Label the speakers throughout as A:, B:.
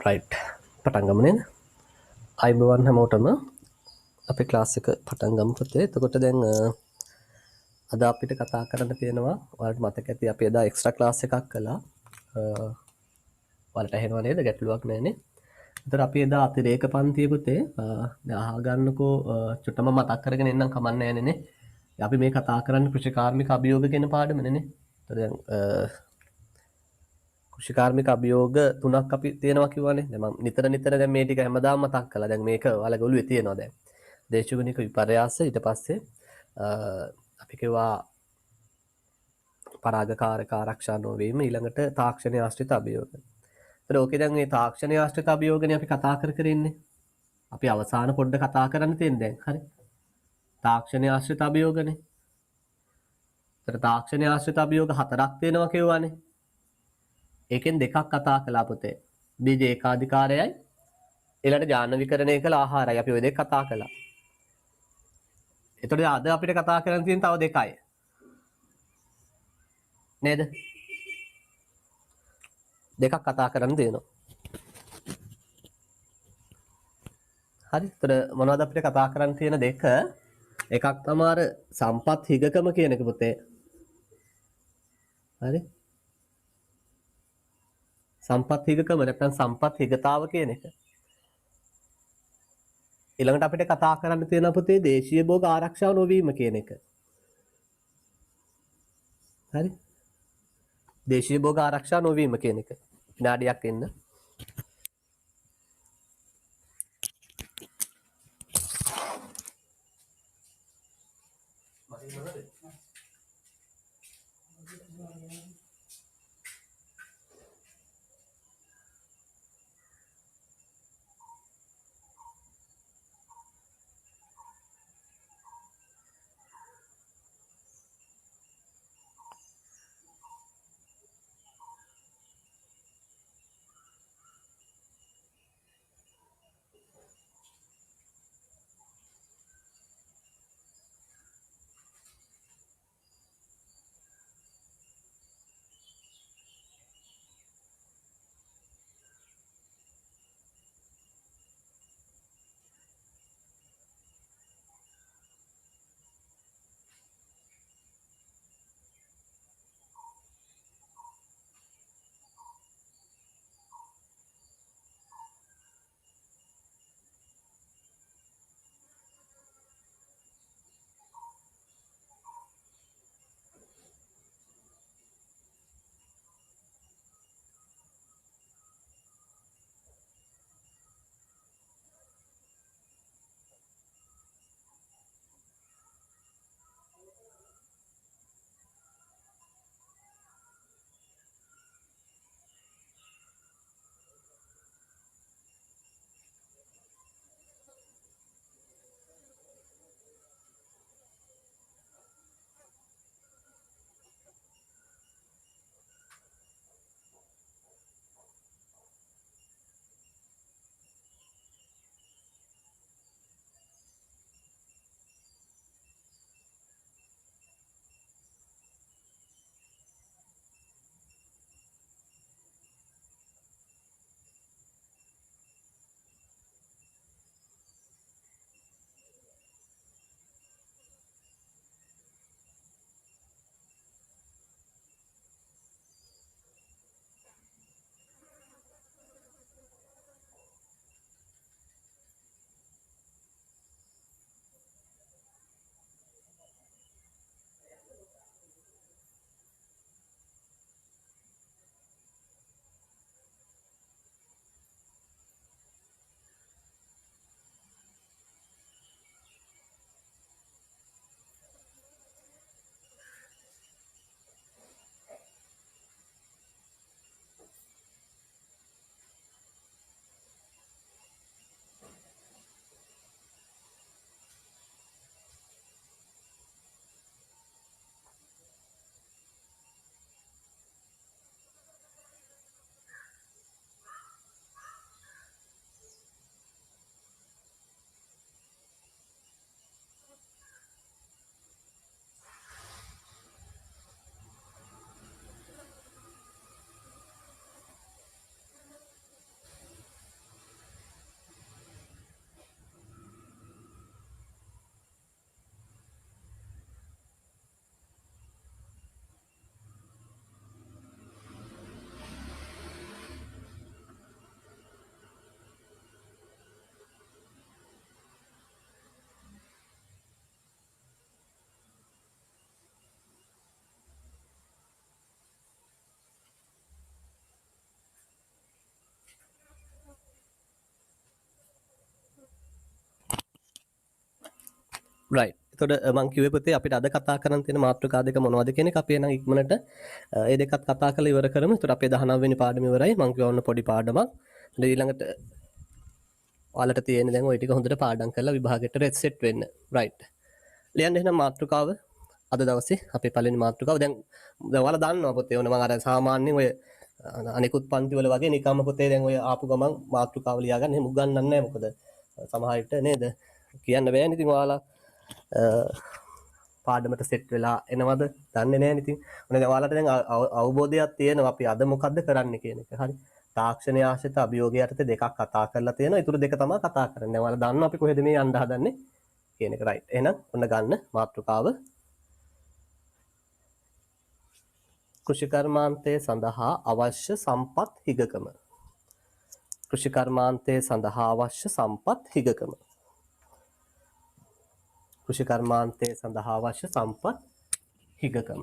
A: Right පටන් ගමු නේද? අයිබෝවන් හැමෝටම අපි ක්ලාස් එක පටන් ගමු පුතේ. එතකොට දැන් අද අපිට කතා කරන්න තියෙනවා ඔයාලට මතක ඇති අපි එදා එක්ස්ට්‍රා ක්ලාස් එකක් කළා. ඔයාලට ඇහෙනව නේද? ගැටලුවක් නැහැනේ. එතකොට අපි එදා අතිරේක පන්තිය පුතේ දැන් අහගන්නකෝ චුට්ටම මතක් කරගෙන එන්නම් කමක් නැහැනේ නේ. අපි මේ කතා කරන්නේ කෘෂිකාර්මික අභියෝග කියන පාඩමනේ නේ. එතකොට දැන් කෘෂිකාර්මික අභියෝග තුනක් අපි තියෙනවා කිව්වනේ. දැන් මම නිතර දැන් මේ ටික හැමදාම මතක් කළා. දැන් මේක ඔයාලගේ ඔළුවේ තියෙනවා දැන්. දේශගුණික විපර්යාස ඊට පස්සේ අපි කිව්වා පරාගකාරක ආරක්ෂා නොවීම ඊළඟට තාක්ෂණය ආශ්‍රිත අභියෝග. ඒතර ඕකේ දැන් මේ තාක්ෂණය ආශ්‍රිත අභියෝගනේ අපි කතා කර ඉන්නේ. අපි අවසාන පොඩ්ඩ කතා කරන්න තියෙන දැන්. හරි. තාක්ෂණය ආශ්‍රිත අභියෝගනේ. ඒතර තාක්ෂණය ආශ්‍රිත අභියෝග හතරක් තියෙනවා කියවනේ. ඒකෙන් දෙකක් කතා කළා පුතේ. බීජ ඒකාධිකාරයයි ඊළඟට ජාන විකරණය කළ ආහාරයි. අපි ওই දෙක කතා කළා. එතකොට අද අපිට කතා කරන්න තියෙන තව දෙකයි. නේද? දෙකක් කතා කරන්න තියෙනවා. හරි. එතකොට මොනවද අපිට කතා කරන්න තියෙන දෙක? එකක් තමයි අර සම්පත් හිගකම කියන එක පුතේ. හරි. සම්පත් හිගකම නැත්නම් සම්පත් හිගතාව කියන එක. ඊළඟට අපිට කතා කරන්න තියෙන පුතේ දේශීය භෝග ආරක්ෂාව නොවීම කියන එක. හරි. දේශීය භෝග ආරක්ෂා නොවීම කියන එක. විනාඩියක් ඉන්න. right. එතකොට මම කිව්වේ පුතේ අපිට අද කතා කරන්න තියෙන මාතෘකා දෙක මොනවද කියන එක අපි එනම් ඉක්මනට ඒ දෙකත් කතා කරලා ඉවර කරමු. එතකොට අපේ 19 වෙනි පාඩම ඉවරයි. මම කියවන්න පොඩි පාඩමක්. ඊළඟට ඔයාලට තියෙන්නේ දැන් ওই ටික හොඳට පාඩම් කරලා විභාගෙට රෙසෙට් වෙන්න. right. ලියන්න එහෙනම් මාතෘකාව අද දවසේ අපේ පළවෙනි මාතෘකාව දැන් ඔයාලා දන්නවා පුතේ ඔන්න මම අර සාමාන්‍යයෙන් ඔය අනිකුත් පන්ති වල වගේ නිකම්ම පුතේ දැන් ඔය ආපු ගමන් මාතෘකාව ලියාගන්න එහෙම උගන්වන්නේ නැහැ මොකද සමහර විට නේද කියන්න බෑනේ ඉතින් ඔයාලා පාඩමට සෙට් වෙලා එනවද දන්නේ නැහැ ඉතින් ඔන්න දැන් ඔයාලට දැන් අවබෝධයක් තියෙනවා අපි අද මොකද්ද කරන්න කියන එක හරි තාක්ෂණීය ආශ්‍රිත අභියෝගය යටතේ දෙකක් කතා කරලා තියෙනවා ඊටු දෙක තමයි කතා කරන්නේ දැන් ඔයාලා දන්නවා අපි කොහෙද මේ යන්න හදන්නේ කියන එක රයිට් එහෙනම් ඔන්න ගන්න මාතෘකාව කෘෂිකර්මාන්තය සඳහා අවශ්‍ය සම්පත් හිගකම කෘෂිකර්මාන්තය සඳහා අවශ්‍ය සම්පත් හිගකම කෘෂිකර්මාන්තය සඳහා අවශ්‍ය සම්පත් හිගකම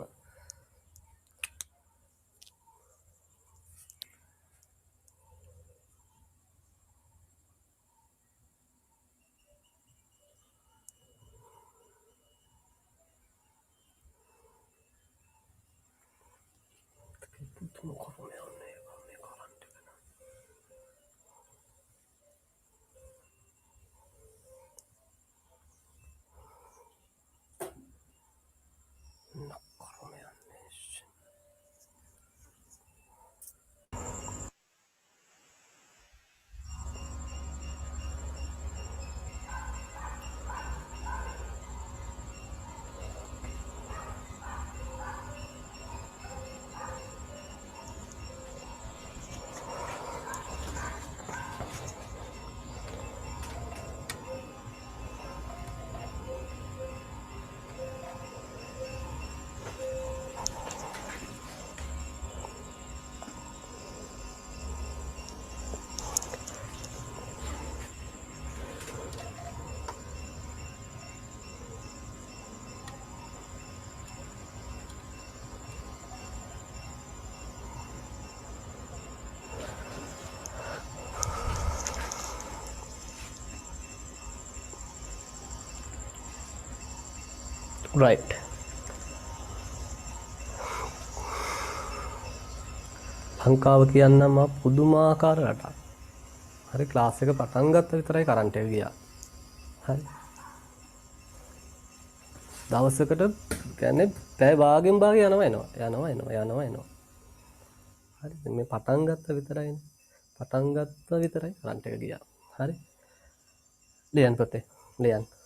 A: right ලංකාව කියන්නම පුදුමාකාර රටක්. හරි ක්ලාස් එක පටන් ගත්ත විතරයි කරන්ට් එක ගියා. හරි. දවසකට කියන්නේ පැය භාගෙන් භාගය යනවා. හරි මේ පටන් ගත්ත විතරයිනේ. පටන් ගත්ත විතරයි කරන්ට් එක ගියා. හරි. ලියන්න පුතේ. ලියන්න.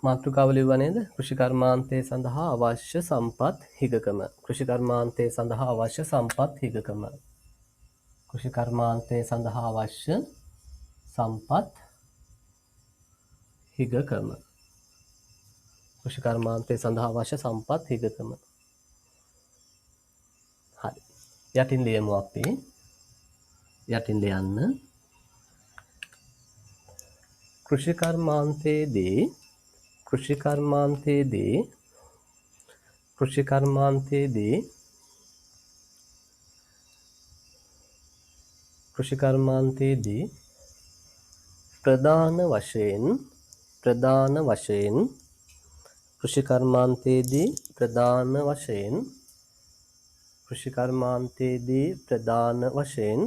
A: මාතෘකාව ලිව්වා නේද? කෘෂිකර්මාන්තය සඳහා අවශ්‍ය සම්පත් හිගකම. කෘෂිකර්මාන්තය සඳහා අවශ්‍ය සම්පත් හිගකම. කෘෂිකර්මාන්තය සඳහා අවශ්‍ය සම්පත් හිගකම. කෘෂිකර්මාන්තය සඳහා අවශ්‍ය සම්පත් හිගකම. හරි. යටින් ලියමු අපි. යටින් ලියන්න. කෘෂිකර්මාන්තයේදී ප්‍රධාන වශයෙන්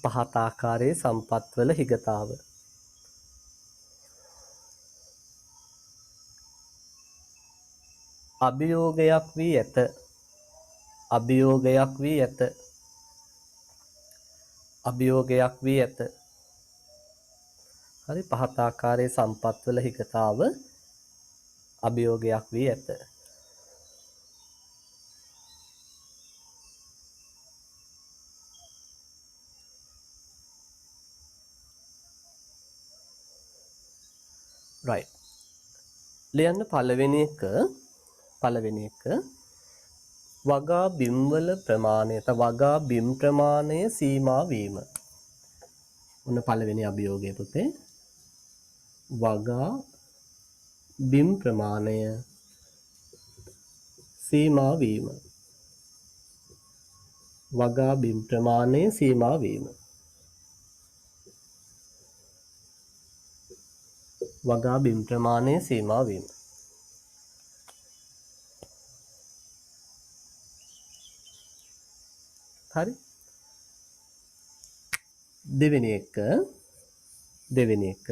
A: පහත ආකාරයේ සම්පත්වල හිගතාව අභියෝගයක් වී ඇත. හරි පහත ආකාරයේ සම්පත්වල හිගතාව අභියෝගයක් වී ඇත. right ලියන්න පළවෙනි එක වගා බිම්වල ප්‍රමාණය වගා බිම් ප්‍රමාණය සීමා වීම. ඔන්න පළවෙනි අභියෝගය පුතේ. වගා බිම් ප්‍රමාණය සීමා වීම. වගා බිම් ප්‍රමාණය සීමා වීම. වගා බිම් ප්‍රමාණය සීමා වීම. හරි. දෙවෙනි එක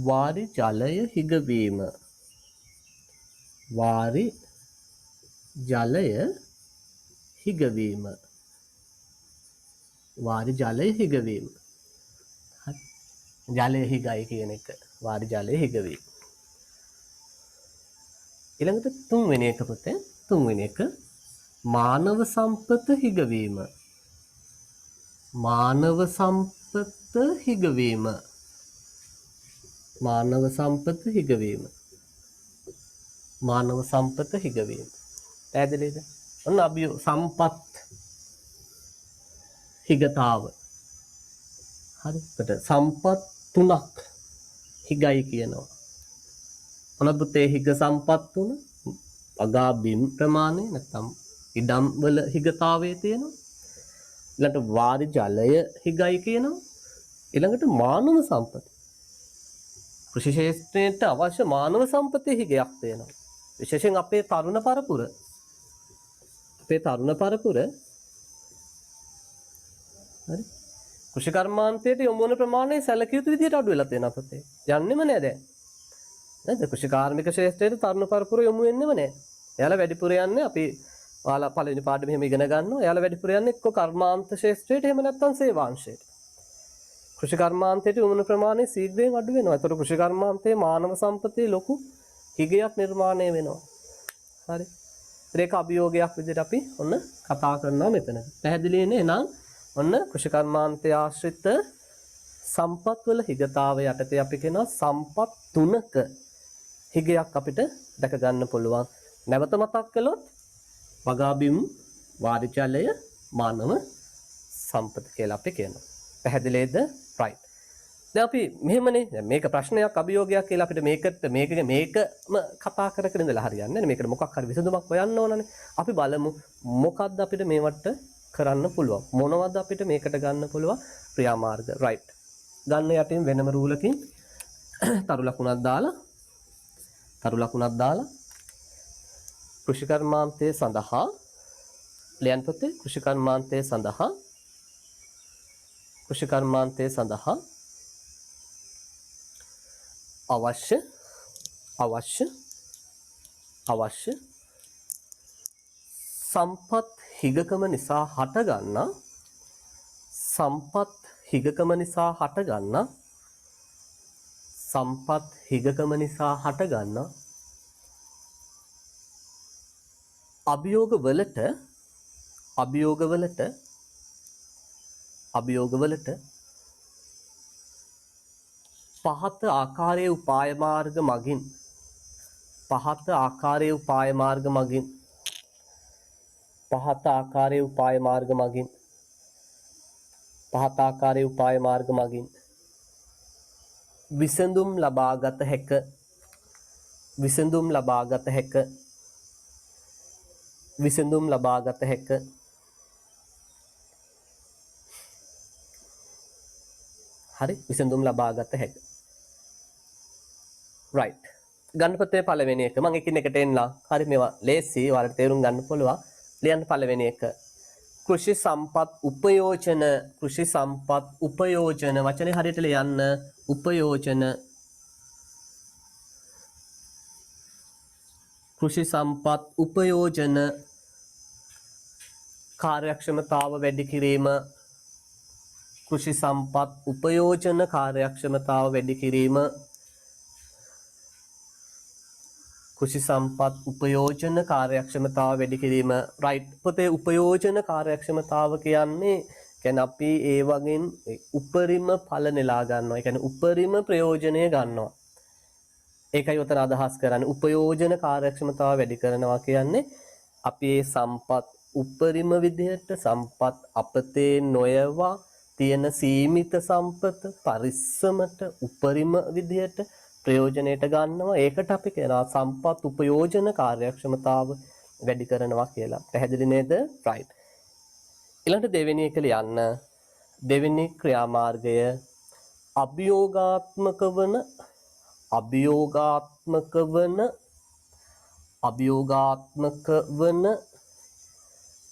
A: වාරි ජලය හිගවීම. වාරි ජලය හිගවීම. වාරි ජලය හිගවීම. ජලය හිගයි කියන එක. වාරි ජලය හිගවීම. ඊළඟට තුන්වෙනි එක පුතේ. තුන්වෙනි එක මානව සම්පත හිගවීම. මානව සම්පත හිගවීම. මානව සම්පත හිගවීම. මානව සම්පත හිගවීම. පැහැදිලිද? ඔන්න අභියෝග සම්පත් හිගතාව. හරි. ඒකට සම්පත් තුනක් හිගයි කියනවා. ඔන්න පුතේ හිග සම්පත් තුන වගා බිම් ප්‍රමාණය නැත්නම් ඉඩම් වල හිගතාවයේ තියෙනවා. ඊළඟට වාරි ජලය හිගයි කියනවා. ඊළඟට මානව සම්පත. කෘෂි ක්ෂේත්‍රයට අවශ්‍ය මානව සම්පතේ හිගයක් තියෙනවා. විශේෂයෙන් අපේ තරුණ පරපුර. හරි. කෘෂි කර්මාන්තයට යොමු වන ප්‍රමාණය සැලකිය යුතු විදිහට අඩු වෙලා තියෙනවා පුතේ. යන්නෙම නෑ දැන්. නේද? කෘෂි කාර්මික ක්ෂේත්‍රයට තරුණ පරපුර යොමු වෙන්නෙම නෑ. එයාලා වැඩිපුර යන්නේ අපි ඔයාලා පළවෙනි පාඩම එහෙම ඉගෙන ගන්නවා. එයාලා වැඩිපුර යන්නේ එක්ක කර්මාන්ත ක්ෂේත්‍රයට එහෙම නැත්නම් සේවාංශයට. කෘෂි කර්මාන්තයට යොමු වන ප්‍රමාණය ශීඝ්‍රයෙන් අඩු වෙනවා. ඒතර කෘෂි කර්මාන්තයේ මානව සම්පතේ ලොකු හිගයක් නිර්මාණය වෙනවා. හරි. ඒක අභියෝගයක් විදිහට අපි ඔන්න කතා කරනවා මෙතන. පැහැදිලි නේ? එහෙනම් ඔන්න කෘෂි කර්මාන්තය ආශ්‍රිත සම්පත් වල හිගතාවය යටතේ අපි කියනවා සම්පත් තුනක හිගයක් අපිට දැක ගන්න පුළුවන්. නැවත මතක් කළොත් වගා බිම්, වාරි ජලය, මානව සම්පත කියලා අපි කියනවා. පැහැදිලිද? right. දැන් අපි මෙහෙමනේ දැන් මේක ප්‍රශ්නයක් අභියෝගයක් කියලා අපිට මේකම කතා කරගෙන ඉඳලා හරියන්නේ නැහැ. මේකට මොකක් හරි විසඳුමක් හොයන්න ඕනනේ. අපි බලමු මොකක්ද අපිට මේවට කරන්න පුළුවන්. මොනවද අපිට මේකට ගන්න පුළුවන් ක්‍රියාමාර්ග. right. ගන්න යටින් වෙනම රූලකින් තරු ලකුණක් දාලා කෘෂි කර්මාන්තය සඳහා ලියන්න පුතේ. කෘෂි කර්මාන්තය සඳහා අවශ්‍ය සම්පත් හිගකම නිසා හටගන්නා අභියෝගවලට පහත ආකාරයේ උපාය මාර්ග මගින් විසඳුම් ලබාගත හැක. හරි. විසඳුම් ලබාගත හැක. right. ගන්න පුතේ පළවෙනි එක. මම එකින් එකට එන්නම්. හරි මේවා ලේසි. ඔයාලට තේරුම් ගන්න පුළුවන්. ලියන්න පළවෙනි එක. කෘෂි සම්පත් උපයෝජන වචනේ හරියට ලියන්න. උපයෝජන. කෘෂි සම්පත් උපයෝජන කාර්යක්ෂමතාව වැඩි කිරීම. කෘෂි සම්පත් උපයෝජන කාර්යක්ෂමතාව වැඩි කිරීම. right. පොතේ උපයෝජන කාර්යක්ෂමතාව කියන්නේ අපි ඒ වගේන් උපරිම ඵල නෙලා ගන්නවා. ඒ කියන්නේ උපරිම ප්‍රයෝජනය ගන්නවා. ඒකයි උතන අදහස් කරන්නේ උපයෝජන කාර්යක්ෂමතාව වැඩි කරනවා කියන්නේ අපි මේ සම්පත් උපරිම විදිහට සම්පත් අපතේ නොයවා තියෙන සීමිත සම්පත පරිස්සමට උපරිම විදිහට ප්‍රයෝජනයට ගන්නවා. ඒකට අපි කියනවා සම්පත් උපයෝජන කාර්යක්ෂමතාව වැඩි කරනවා කියලා. පැහැදිලි නේද? right. ඊළඟට දෙවෙනි එක ලියන්න. දෙවෙනි ක්‍රියාමාර්ගය අභියෝගාත්මක වන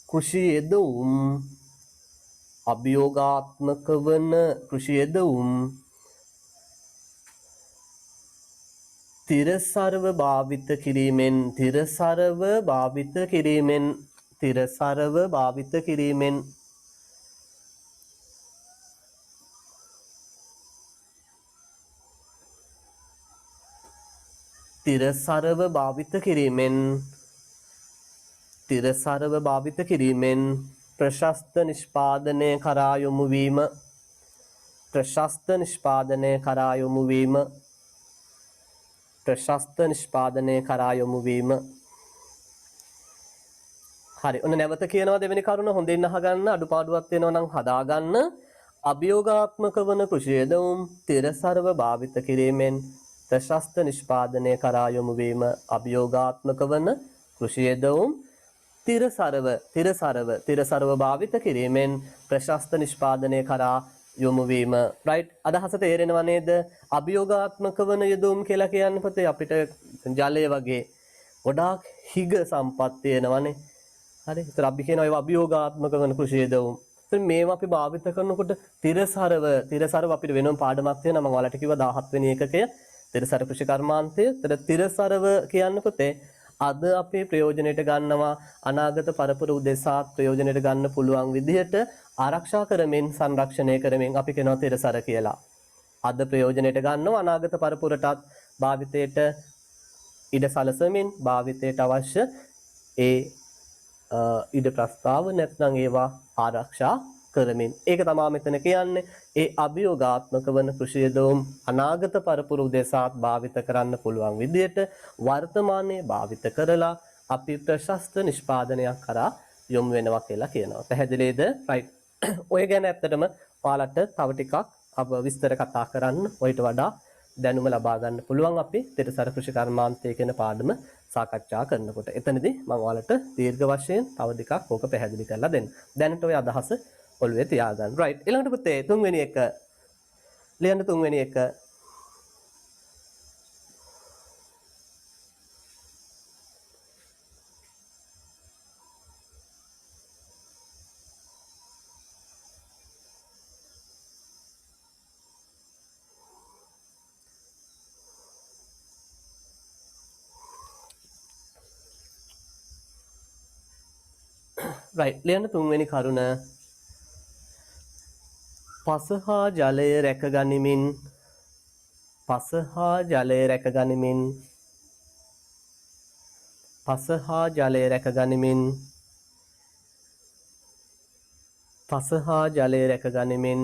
A: කෘෂි යෙදවුම් තිරසරව භාවිත කිරීමෙන් තිරසරව භාවිත කිරීමෙන් ප්‍රශස්ත නිෂ්පාදනය කරා යොමු වීම හරි. ඔන්න නැවත කියනවා දෙවෙනි කරුණ හොඳින් අහගන්න. අඩුපාඩුවක් තියෙනවා නම් හදාගන්න. අභියෝගාත්මක වන කෘෂි යෙදවුම් තිරසරව භාවිත කිරීමෙන් ප්‍රශස්ත නිෂ්පාදනය කරා යොමු වීම. අභියෝගාත්මක වන කෘෂි යෙදවුම් තිරසරව භාවිත කිරීමෙන් ප්‍රශස්ත නිෂ්පාදනය කරා යොමු වීම. right. අදහස තේරෙනව නේද? අභියෝගාත්මක වන යෙදවුම් කියලා කියන්නේ පොතේ අපිට ජලය වගේ ගොඩාක් හිග සම්පත් තියෙනවනේ. හරි. ඒතර අපි කියනවා ඒවා අභියෝගාත්මක වන කෘෂි යෙදවුම්. ඉතින් මේවා අපි භාවිත කරනකොට තිරසරව අපිට වෙනම පාඩමක් තියෙනවා. මම ඔයාලට කිව්වා 17 වෙනි එකකය තිරසර කෘෂි කර්මාන්තය. ඒතර තිරසරව කියන්නේ පොතේ අද අපේ ප්‍රයෝජනයට ගන්නවා අනාගත පරපුර උදෙසා ප්‍රයෝජනයට ගන්න පුළුවන් විදිහට ආරක්ෂා කරමින් සංරක්ෂණය කරමින් අපි කියනවා තිරසර කියලා. අද ප්‍රයෝජනයට ගන්නවා අනාගත පරපුරටත් භාවිතයට ඉඩ සලසමින් භාවිතයට අවශ්‍ය ඒ ඉඩ ප්‍රස්තාව නැත්නම් ඒවා ආරක්ෂා කරමින්. ඒක තමයි මෙතන කියන්නේ. ඒ අභියෝගාත්මක වන කෘෂි යෙදවුම් අනාගත පරපුර උදෙසාත් භාවිත කරන්න පුළුවන් විදිහට වර්තමානයේ භාවිත කරලා අපි ප්‍රශස්ත නිෂ්පාදනයක් කරා යොමු වෙනවා කියලා කියනවා. පැහැදිලිද? right. ඔය ගැන ඇත්තටම ඔයාලට තව ටිකක් විස්තර කතා කරන්න ඔයිට වඩා දැනුම ලබා ගන්න පුළුවන් අපි තිරසර කෘෂි කර්මාන්තය කියන පාඩම සාකච්ඡා කරනකොට. එතනදී මම ඔයාලට දීර්ඝ වශයෙන් තව ටිකක් ඕක පැහැදිලි කරලා දෙන්න. දැනට ඔය අදහස ඔළුවේ තියාගන්න. right. ඊළඟට පුතේ තුන්වෙනි එක ලියන්න. තුන්වෙනි එක right. ලියන්න තුන්වෙනි කරුණ පස හා ජලය රැක ගනිමින්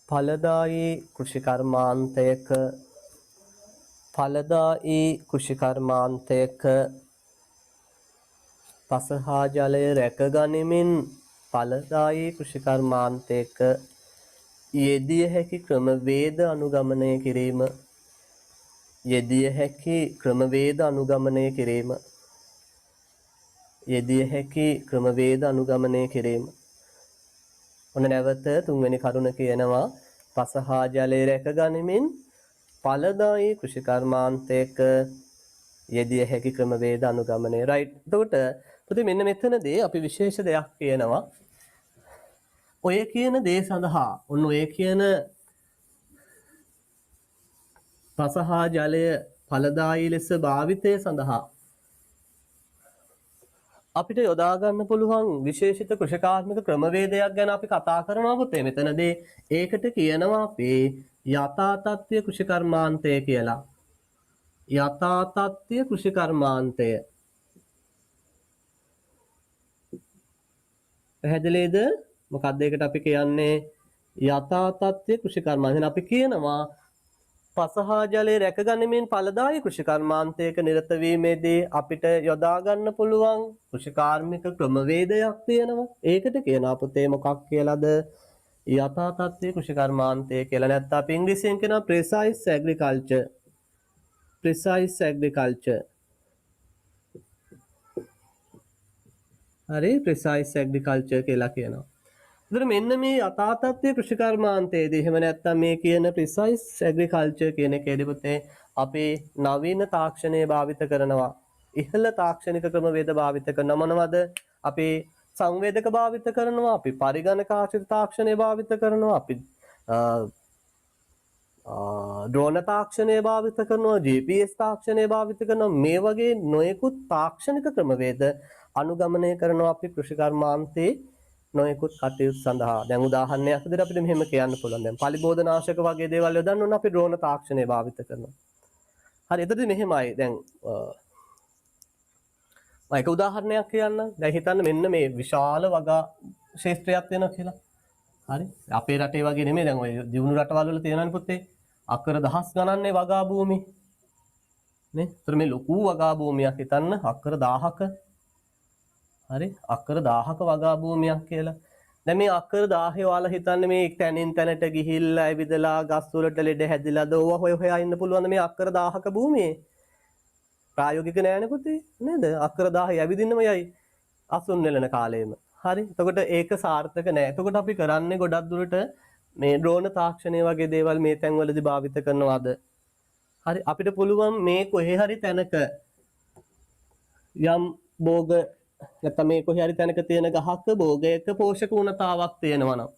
A: ඵලදායී කෘෂි කර්මාන්තයක පස හා ජලය රැක ගනිමින් ඵලදායී කෘෂි කර්මාන්තයක යෙදිය හැකි ක්‍රමවේද අනුගමනය කිරීම. ඔන්න නැවත තුන්වෙනි කරුණ කියනවා පස හා ජලය රැක ගනිමින් ඵලදායී කෘෂි කර්මාන්තයක යෙදිය හැකි ක්‍රමවේද අනුගමනය. right. එතකොට පුතේ මෙන්න මෙතනදී අපි විශේෂ දෙයක් කියනවා. ඔය කියන දේ සඳහා ඔන්න ඔය කියන පස හා ජලය ඵලදායී ලෙස භාවිතය සඳහා අපිට යොදා ගන්න පුළුවන් විශේෂිත කෘෂිකාත්මක ක්‍රමවේදයක් ගැන අපි කතා කරනවා පුතේ. මෙතනදී ඒකට කියනවා අපි යථා තත්ත්ව කෘෂි කර්මාන්තය කියලා. යථා තත්ත්ව කෘෂි කර්මාන්තය. පැහැදිලිද? මොකක්ද ඒකට අපි කියන්නේ යථා තත්ත්වයේ කෘෂිකර්මාන්තයෙන් අපි කියනවා පසහා ජලය රැකගැනීමෙන් ඵලදායී කෘෂිකර්මාන්තයක නිරත වීමේදී අපිට යොදා ගන්න පුළුවන් කෘෂිකාර්මික ක්‍රමවේදයක් තියෙනවා. ඒකට කියනවා පුතේ මොකක් කියලාද? යථා තත්ත්වයේ කෘෂිකර්මාන්තය කියලා. නැත්නම් අපි ඉංග්‍රීසියෙන් කියනවා precise agriculture. precise agriculture. හරි precise agriculture කියලා කියනවා. එතන මෙන්න මේ යථා තත්ත්වයේ කෘෂිකර්මාන්තයේදී එහෙම නැත්නම් මේ කියන precise agriculture කියන එකේදී පුතේ අපි නවීන තාක්ෂණය භාවිත කරනවා. ඉහළ තාක්ෂණික ක්‍රමවේද භාවිත කරනවා. මොනවද? අපි සංවේදක භාවිත කරනවා, අපි පරිගණක ආශ්‍රිත තාක්ෂණය භාවිත කරනවා, අපි ඩ්‍රෝන තාක්ෂණය භාවිත කරනවා, GPS තාක්ෂණය භාවිත කරනවා. මේ වගේ නොයෙකුත් තාක්ෂණික ක්‍රමවේද අනුගමනය කරනවා අපි කෘෂිකර්මාන්තයේ නොයෙකුත් කටයුතු සඳහා. දැන් උදාහරණයක් විදිහට අපිට මෙහෙම කියන්න පුළුවන්. දැන් පලිබෝධනාශක වගේ දේවල් යොදන්න ඕන අපි ඩ්‍රෝන තාක්ෂණය භාවිත කරනවා. හරි එතකොට මෙහෙමයි. දැන් මම එක උදාහරණයක් කියන්නම්. දැන් හිතන්න මෙන්න මේ විශාල වගා ක්ෂේත්‍රයක් තියෙනවා කියලා. හරි. අපේ රටේ වගේ නෙමෙයි. දැන් ඔය දියුණු රටවල් වල තියෙනවනේ පුතේ. අක්කර දහස් ගණන්නේ වගා භූමි. නේ? ඒතර මේ ලොකු වගා භූමියක් හිතන්න අක්කර 1000ක. හරි. අක්කර 1000ක වගා භූමියක් කියලා. දැන් මේ අක්කර 1000 ඔයාලා හිතන්නේ මේ තැනින් තැනට ගිහිල්ලා ඇවිදලා ගස් වලට ලෙඩ හැදිලා දෝව හොයා ඉන්න පුළුවන් මේ අක්කර 1000ක භූමියේ. ප්‍රායෝගික නෑනේ පුතේ නේද? අක්කර 1000 ඇවිදින්නම යයි අසුන් නෙලන කාලෙම. හරි. එතකොට ඒක සාර්ථක නෑ. එතකොට අපි කරන්නේ ගොඩක් දුරට මේ ඩ්‍රෝන තාක්ෂණය වගේ දේවල් මේ තැන්වලදී භාවිත කරනවාද? හරි. අපිට පුළුවන් මේ කොහේ හරි තැනක යම් භෝග නැත්නම් මේ කොහේ හරි තැනක තියෙන ගහක භෝගයක පෝෂක උණතාවක් තියෙනවා නම්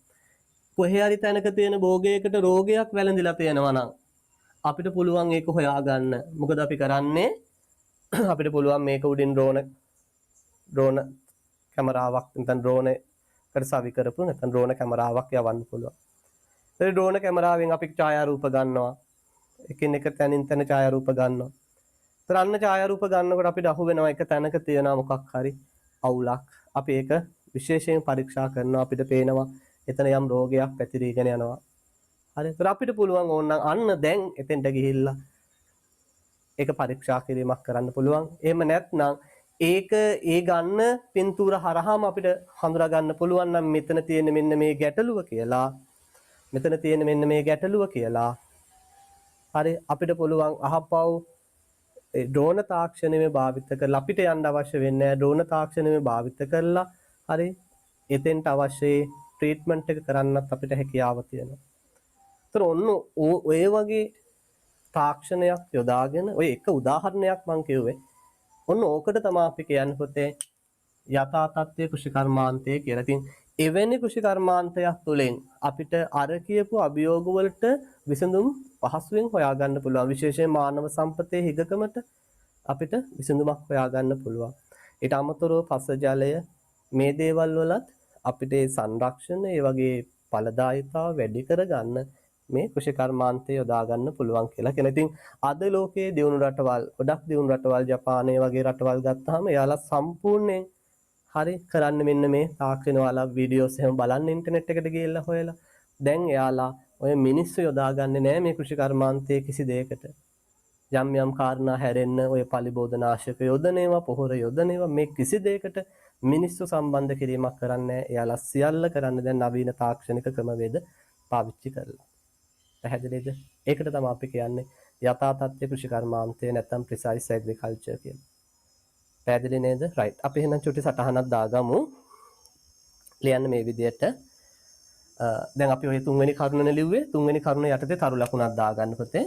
A: කොහේ හරි තැනක තියෙන භෝගයකට රෝගයක් වැළඳිලා තියෙනවා නම් අපිට පුළුවන් ඒක හොයාගන්න. මොකද අපි කරන්නේ අපිට පුළුවන් මේක උඩින් ඩ්‍රෝන කැමරාවක් නැත්නම් ඩ්‍රෝන එකට සවි කරපු නැත්නම් ඩ්‍රෝන කැමරාවක් යවන්න පුළුවන්. ඒ ඩ්‍රෝන කැමරාවෙන් අපි ඡායාරූප ගන්නවා. එකින් එක තැනින් තැන ඡායාරූප ගන්නවා. තරන්න ඡායාරූප ගන්නකොට අපිට අහු වෙනවා එක තැනක තියෙනවා මොකක් හරි අවුලක්. අපි ඒක විශේෂයෙන් පරීක්ෂා කරනවා. අපිට පේනවා එතන යම් රෝගයක් පැතිරීගෙන යනවා. හරි. ඒතර අපිට පුළුවන් ඕනනම් අන්න දැන් එතෙන්ට ගිහිල්ලා ඒක පරීක්ෂා කිරීමක් කරන්න පුළුවන්. එහෙම නැත්නම් ඒක ඒ ගන්න පින්තූර හරහාම අපිට හඳුනා ගන්න පුළුවන් නම් මෙතන තියෙන මෙන්න මේ ගැටලුව කියලා. මෙතන තියෙන මෙන්න මේ ගැටලුව කියලා. හරි අපිට පුළුවන් අහපව් ඒ ඩ්‍රෝන තාක්ෂණය භාවිත කරලා අපිට යන්න අවශ්‍ය වෙන්නේ නැහැ. ඩ්‍රෝන තාක්ෂණය භාවිත කරලා හරි එතෙන්ට අවශ්‍ය ට්‍රීට්මන්ට් එක කරන්නත් අපිට හැකියාව තියෙනවා. ඒතර ඔන්න ඔය වගේ තාක්ෂණයක් යොදාගෙන ඔය එක උදාහරණයක් මම කිව්වේ. ඔන්න ඕකට තමයි අපි කියන්නේ පුතේ යථා තත්ත්වයේ කෘෂිකර්මාන්තය කියලා. ඉතින් එවැනි කෘෂිකර්මාන්තයක් තුළින් අපිට අර කියපු අභියෝග වලට විසඳුම් පහසුවෙන් හොයාගන්න පුළුවන්. විශේෂයෙන් මානව සම්පතේ හිගකමට අපිට විසඳුමක් හොයාගන්න පුළුවන්. ඊට අමතරව පස ජලය මේ දේවල් වලත් අපිට සංරක්ෂණ ඒ වගේ ඵලදායීතාව වැඩි කරගන්න මේ කෘෂිකර්මාන්තය යොදා ගන්න පුළුවන් කියලා කියන. ඉතින් අද ලෝකයේ දියුණු රටවල්, ගොඩක් දියුණු රටවල් ජපානය වගේ රටවල් ගත්තාම එයාලා සම්පූර්ණයෙන් හරි කරන්නේ මෙන්න මේ තාක්ෂණ වල වීඩියෝස් එහෙම බලන්න ඉන්ටර්නෙට් එකට ගිහිල්ලා හොයලා. දැන් එයාලා ඔය මිනිස්සු යොදාගන්නේ නැහැ මේ කෘෂිකර්මාන්තයේ කිසි දෙයකට. යම් යම් කාරණා හැරෙන්න ඔය පලිබෝධනාශක යොදනේවා, පොහොර යොදනේවා මේ කිසි දෙයකට මිනිස්සු සම්බන්ධ කිරීමක් කරන්නේ නැහැ. එයාලා සියල්ල කරන්නේ දැන් නවීන තාක්ෂණික ක්‍රමවේද පාවිච්චි කරලා. පැහැදිලිද? ඒකට තමයි අපි කියන්නේ යථා තත්ත්ව කෘෂිකර්මාන්තය නැත්නම් precise agriculture කියලා. පැහැදිලි නේද? right. අපි එහෙනම් චුටි සටහනක් දාගමු. ලියන්න මේ විදිහට. දැන් අපි ඔය තුන්වෙනි කරුණනේ ලිව්වේ. තුන්වෙනි කරුණ යටතේ තරු ලකුණක් දාගන්න පුතේ.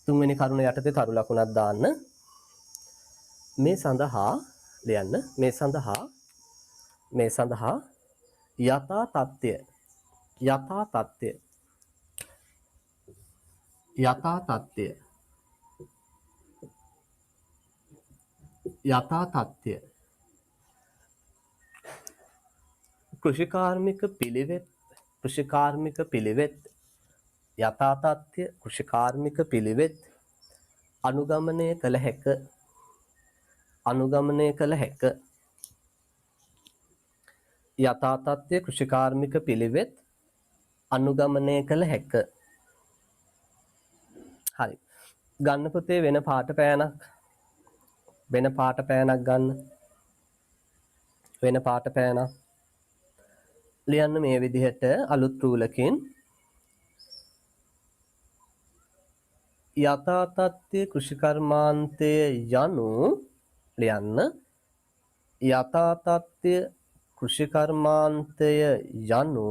A: තුන්වෙනි කරුණ යටතේ තරු ලකුණක් දාන්න. මේ සඳහා ලියන්න. මේ සඳහා යථා තත්ත්වය යථා තත්ත්වය කෘෂිකාර්මික පිළිවෙත් යථා තත්ත්වය කෘෂිකාර්මික පිළිවෙත් අනුගමනය කළ හැක යථා තත්ත්වයේ කෘෂිකාර්මික පිළිවෙත් අනුගමනය කළ හැක. හරි. ගන්න පුතේ වෙන පාට පෑනක් ගන්න. වෙන පාට පෑනක් ලියන්න මේ විදිහට අලුත් රූලකින් යථා තත්ත්වයේ කෘෂිකර්මාන්තය යනු ලියන්න යථා තත්ත්වයේ කෘෂිකර්මාන්තය යනු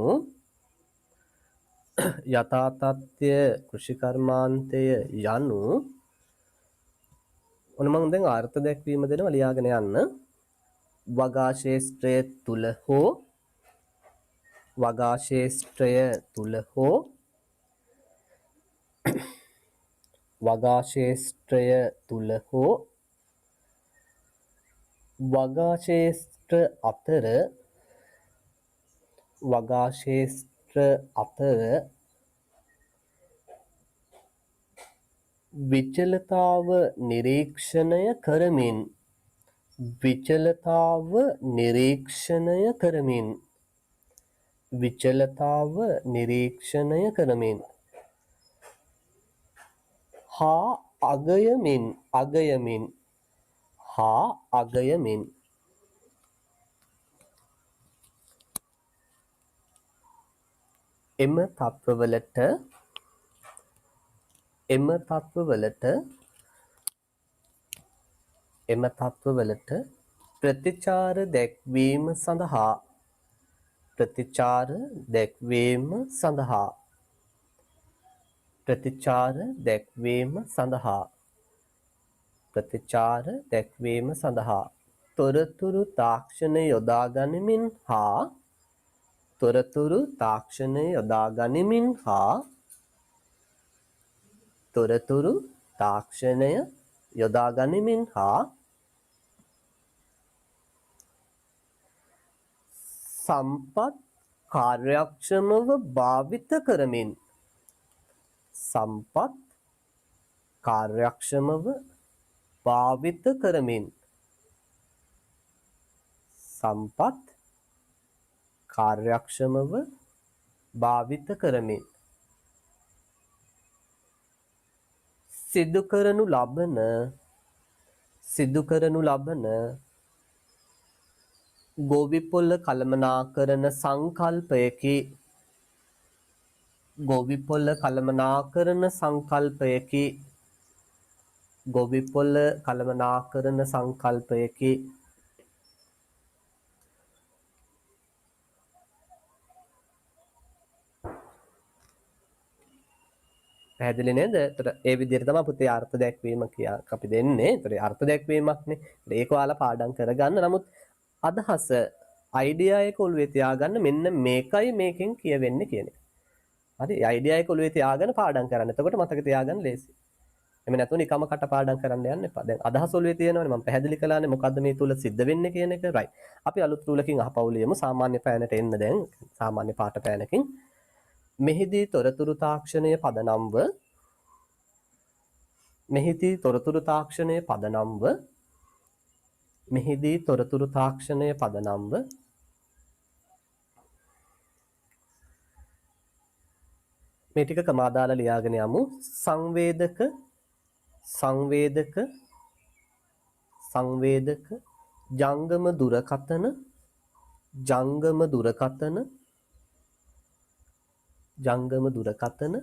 A: යථා තත්ත්වයේ කෘෂිකර්මාන්තය යනු ඔන්න මම දැන් අර්ථ දැක්වීම දෙනවා ලියාගෙන යන්න. වගා ශේෂ්ත්‍රය තුල හෝ වගා ශේෂ්ත්‍රය තුල හෝ වගා ශේෂ්ත්‍රය තුල හෝ වගා ශේෂ්ත්‍ර අතර වගා ශේෂ්ත්‍ර අතර විචලතාව නිරීක්ෂණය කරමින් විචලතාව නිරීක්ෂණය කරමින් විචලතාව නිරීක්ෂණය කරමින් හා අගයමින් අගයමින් හා අගයමින් එම තත්වවලට ප්‍රතිචාර දැක්වීම සඳහා ප්‍රතිචාර දැක්වීම සඳහා ප්‍රතිචාර දැක්වීම සඳහා ප්‍රතිචාර දැක්වීම සඳහා තොරතුරු තාක්ෂණ යොදා ගනිමින් හා තොරතුරු තාක්ෂණ යොදා ගනිමින් හා තොරතුරු තාක්ෂණය යොදා ගනිමින් හා සම්පත් කාර්යක්ෂමව භාවිත කරමින් සම්පත් කාර්යක්ෂමව භාවිත කරමින් සම්පත් කාර්යක්ෂමව භාවිත කරමින් සිදු කරනු ලබන ගොවිපොළ කළමනාකරණ සංකල්පයකි ගොවිපොළ කළමනාකරණ සංකල්පයකි ගොවිපොළ කළමනාකරණ සංකල්පයකි පැහැදිලි නේද? ඒතර ඒ විදිහට තමයි පුතේ අර්ථ දැක්වීම අපි දෙන්නේ. ඒතර අර්ථ දැක්වීමක්නේ. ඒක ඔයාලා පාඩම් කරගන්න. නමුත් අදහස අයිඩියා එක ඔළුවේ තියාගන්න මෙන්න මේකයි මේකෙන් කියවෙන්නේ කියන එක. හරි? අයිඩියා එක ඔළුවේ තියාගෙන පාඩම් කරන්න. එතකොට මතක තියාගන්න ලේසි. එමෙ නැතුව නිකම්ම කට පාඩම් කරන්න යන්න එපා. දැන් අදහස ඔළුවේ තියෙනවනේ මම පැහැදිලි කළානේ මොකද්ද මේ තුල සිද්ධ වෙන්නේ කියන එක. රයිට්. අපි අලුත් රූලකින් අහපවු ලියමු. සාමාන්‍ය පෑනට එන්න දැන්. සාමාන්‍ය පාට පෑනකින් මෙහිදී තොරතුරු තාක්ෂණය පදනම්ව මෙහිදී තොරතුරු තාක්ෂණය පදනම්ව මෙහිදී තොරතුරු තාක්ෂණය පදනම්ව මේ ටික කමාදාලා ලියාගෙන යමු. සංවේදක ජංගම දුරකථන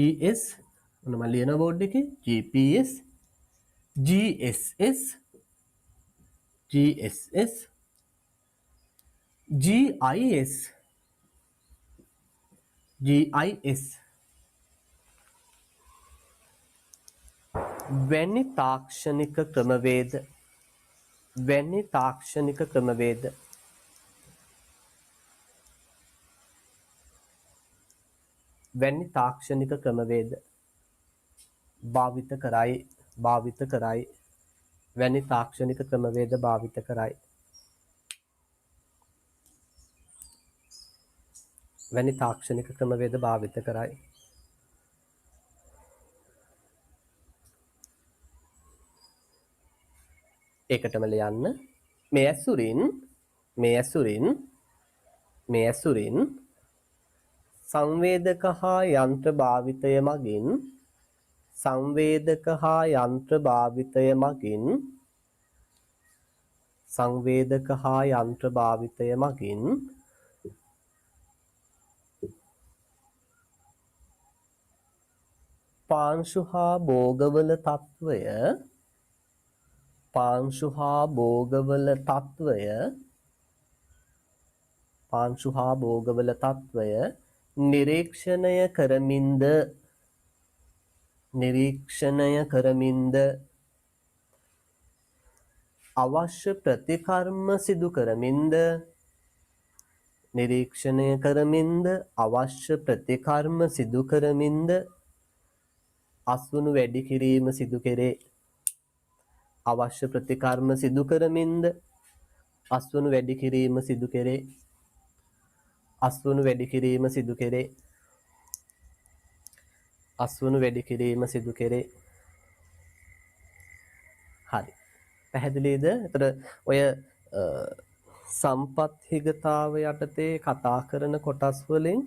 A: GPS ඔන්න මම ලියන බෝඩ් එකේ GPS GSS GIS වැනි තාක්ෂණික ක්‍රමවේද භාවිත කරයි වැනි තාක්ෂණික ක්‍රමවේද භාවිත කරයි ඒකටම ලියන්න මේ ඇසුරින් මේ ඇසුරින් මේ ඇසුරින් සංවේදක හා යන්ත්‍ර භාවිතය මගින් සංවේදක හා යන්ත්‍ර භාවිතය මගින් සංවේදක හා යන්ත්‍ර භාවිතය මගින් පාංශු හා භෝගවල තත්වය පාංශු හා භෝගවල තත්වය පාංශු හා භෝගවල තත්වය නිරීක්ෂණය කරමින්ද අවශ්‍ය ප්‍රතිකර්ම සිදු කරමින්ද නිරීක්ෂණය කරමින්ද අවශ්‍ය ප්‍රතිකර්ම සිදු කරමින්ද අස්වනු වැඩි කිරීම සිදු කෙරේ. අවශ්‍ය ප්‍රතිකර්ම සිදු කරමින්ද අස්වනු වැඩි කිරීම සිදු කෙරේ. අස්වනු වැඩි කිරීම සිදු කෙරේ. අස්වනු වැඩි කිරීම සිදු කෙරේ. හරි. පැහැදිලිද? එතකොට ඔය සම්පත්හිගතාව යටතේ කතා කරන කොටස් වලින්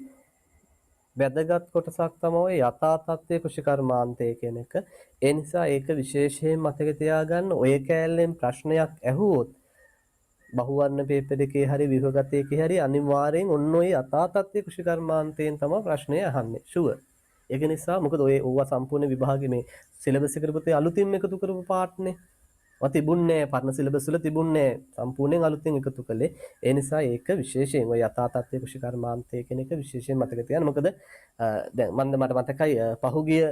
A: වැදගත් කොටසක් තමයි යථා තත්ත්වයේ කෘෂිකර්මාන්තය කියන එක. ඒ නිසා ඒක විශේෂයෙන් මතක තියාගන්න. ඔය කෑල්ලෙන් ප්‍රශ්නයක් ඇහුවොත් බහුවර්ණ පේපර් එකේ හරි විභගතයකේ හරි අනිවාර්යෙන් ඔන්න ඔය යථා තත්ත්වයේ කෘෂිකර්මාන්තයෙන් තමයි ප්‍රශ්නය අහන්නේ. ෂුවර්. ඒක නිසා මොකද ඔය ඕවා සම්පූර්ණ විභාගෙ මේ සිලබස් එකට පුතේ අලුතින් එකතු කරපු පාර්ට්නේ. තිබුණේ පරණ සිලබස් වල තිබුණේ සම්පූර්ණයෙන් අලුතෙන් එකතු කළේ. ඒ නිසා ඒක විශේෂයෙන් ඔය යථා තත්ත්වයේ කෘෂිකර්මාන්තය කියන එක විශේෂයෙන් මතක තියාගන්න. මොකද දැන් මට මතකයි පහුගිය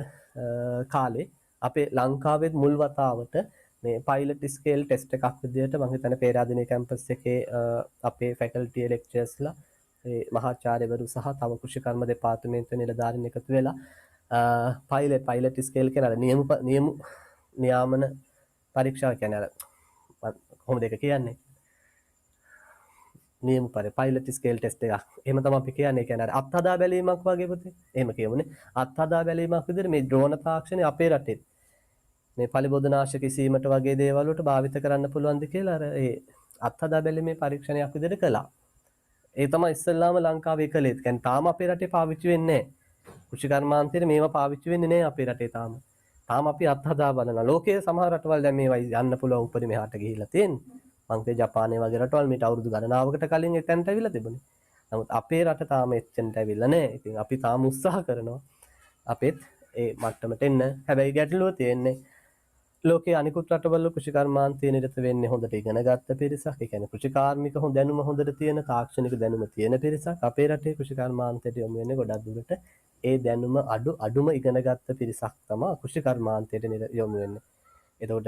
A: කාලේ අපේ ලංකාවේ මුල් වතාවට මේ පයිලට් ස්කේල් ටෙස්ට් එකක් විදිහට මම හිතන්නේ පේරාදෙණිය කැම්පස් එකේ අපේ ෆැකල්ටි ලෙක්චර්ස්ලා ඒ මහාචාර්යවරු සහ තව කෘෂිකර්ම දෙපාර්තමේන්තුවේ නිලධාරීන් එකතු වෙලා පයිලට් ස්කේල් කියලා නියාමන පරීක්ෂාව කියන්නේ අර කොහොමද ඒක කියන්නේ නියම පයිලට් ස්කේල් ටෙස්ට් එකක්. එහෙම තමයි අපි කියන්නේ. කියන්නේ අර අත්හදා බැලීමක් වගේ පුතේ. එහෙම කියමුනේ. අත්හදා බැලීමක් විදිහට මේ ඩ්‍රෝන තාක්ෂණය අපේ රටේ මේ පලිබෝධනාශක ඉසීමට වගේ දේවල් වලට භාවිත කරන්න පුළුවන්ද කියලා අර ඒ අත්හදා බැලීමේ පරීක්ෂණයක් විදිහට කළා. ඒ තමයි ඉස්සෙල්ලාම ලංකාවේ කළේ. ඒ කියන්නේ තාම අපේ රටේ පාවිච්චි වෙන්නේ නැහැ. කෘෂිකර්මාන්තයේ මේවා පාවිච්චි වෙන්නේ නැහැ අපේ රටේ තාම. තාම අපි අත්හදා බලනවා. ලෝකයේ සමහර රටවල් දැන් මේවා යන්න පුළුවන් උපරිම මෙහාට ගිහිල්ලා තියෙන්නේ. මං කිය ජපානයේ වගේ රටවල් මේට අවුරුදු ගණනාවකට කලින් එතනට ඇවිල්ලා තිබුණේ. නමුත් අපේ රට තාම එතනට ඇවිල්ලා නැහැ. ඉතින් අපි තාම උත්සාහ කරනවා අපිත් ඒ මට්ටමට එන්න. හැබැයි ගැටලුව තියෙන්නේ ලෝකයේ අනිකුත් රටවල කෘෂිකර්මාන්තයේ නිරත වෙන්නේ හොඳට ඉගෙන ගත්ත පිරිසක්. ඒ කියන්නේ කෘෂිකාර්මික දැනුම හොඳට තියෙන තාක්ෂණික දැනුම තියෙන පිරිසක්. අපේ රටේ කෘෂිකර්මාන්තයට යොමු වෙන්නේ ගොඩක් දුරට ඒ දැනුම අඩුම ඉගෙන ගත්ත පිරිසක් තමයි කෘෂිකර්මාන්තයට යොමු වෙන්නේ. එතකොට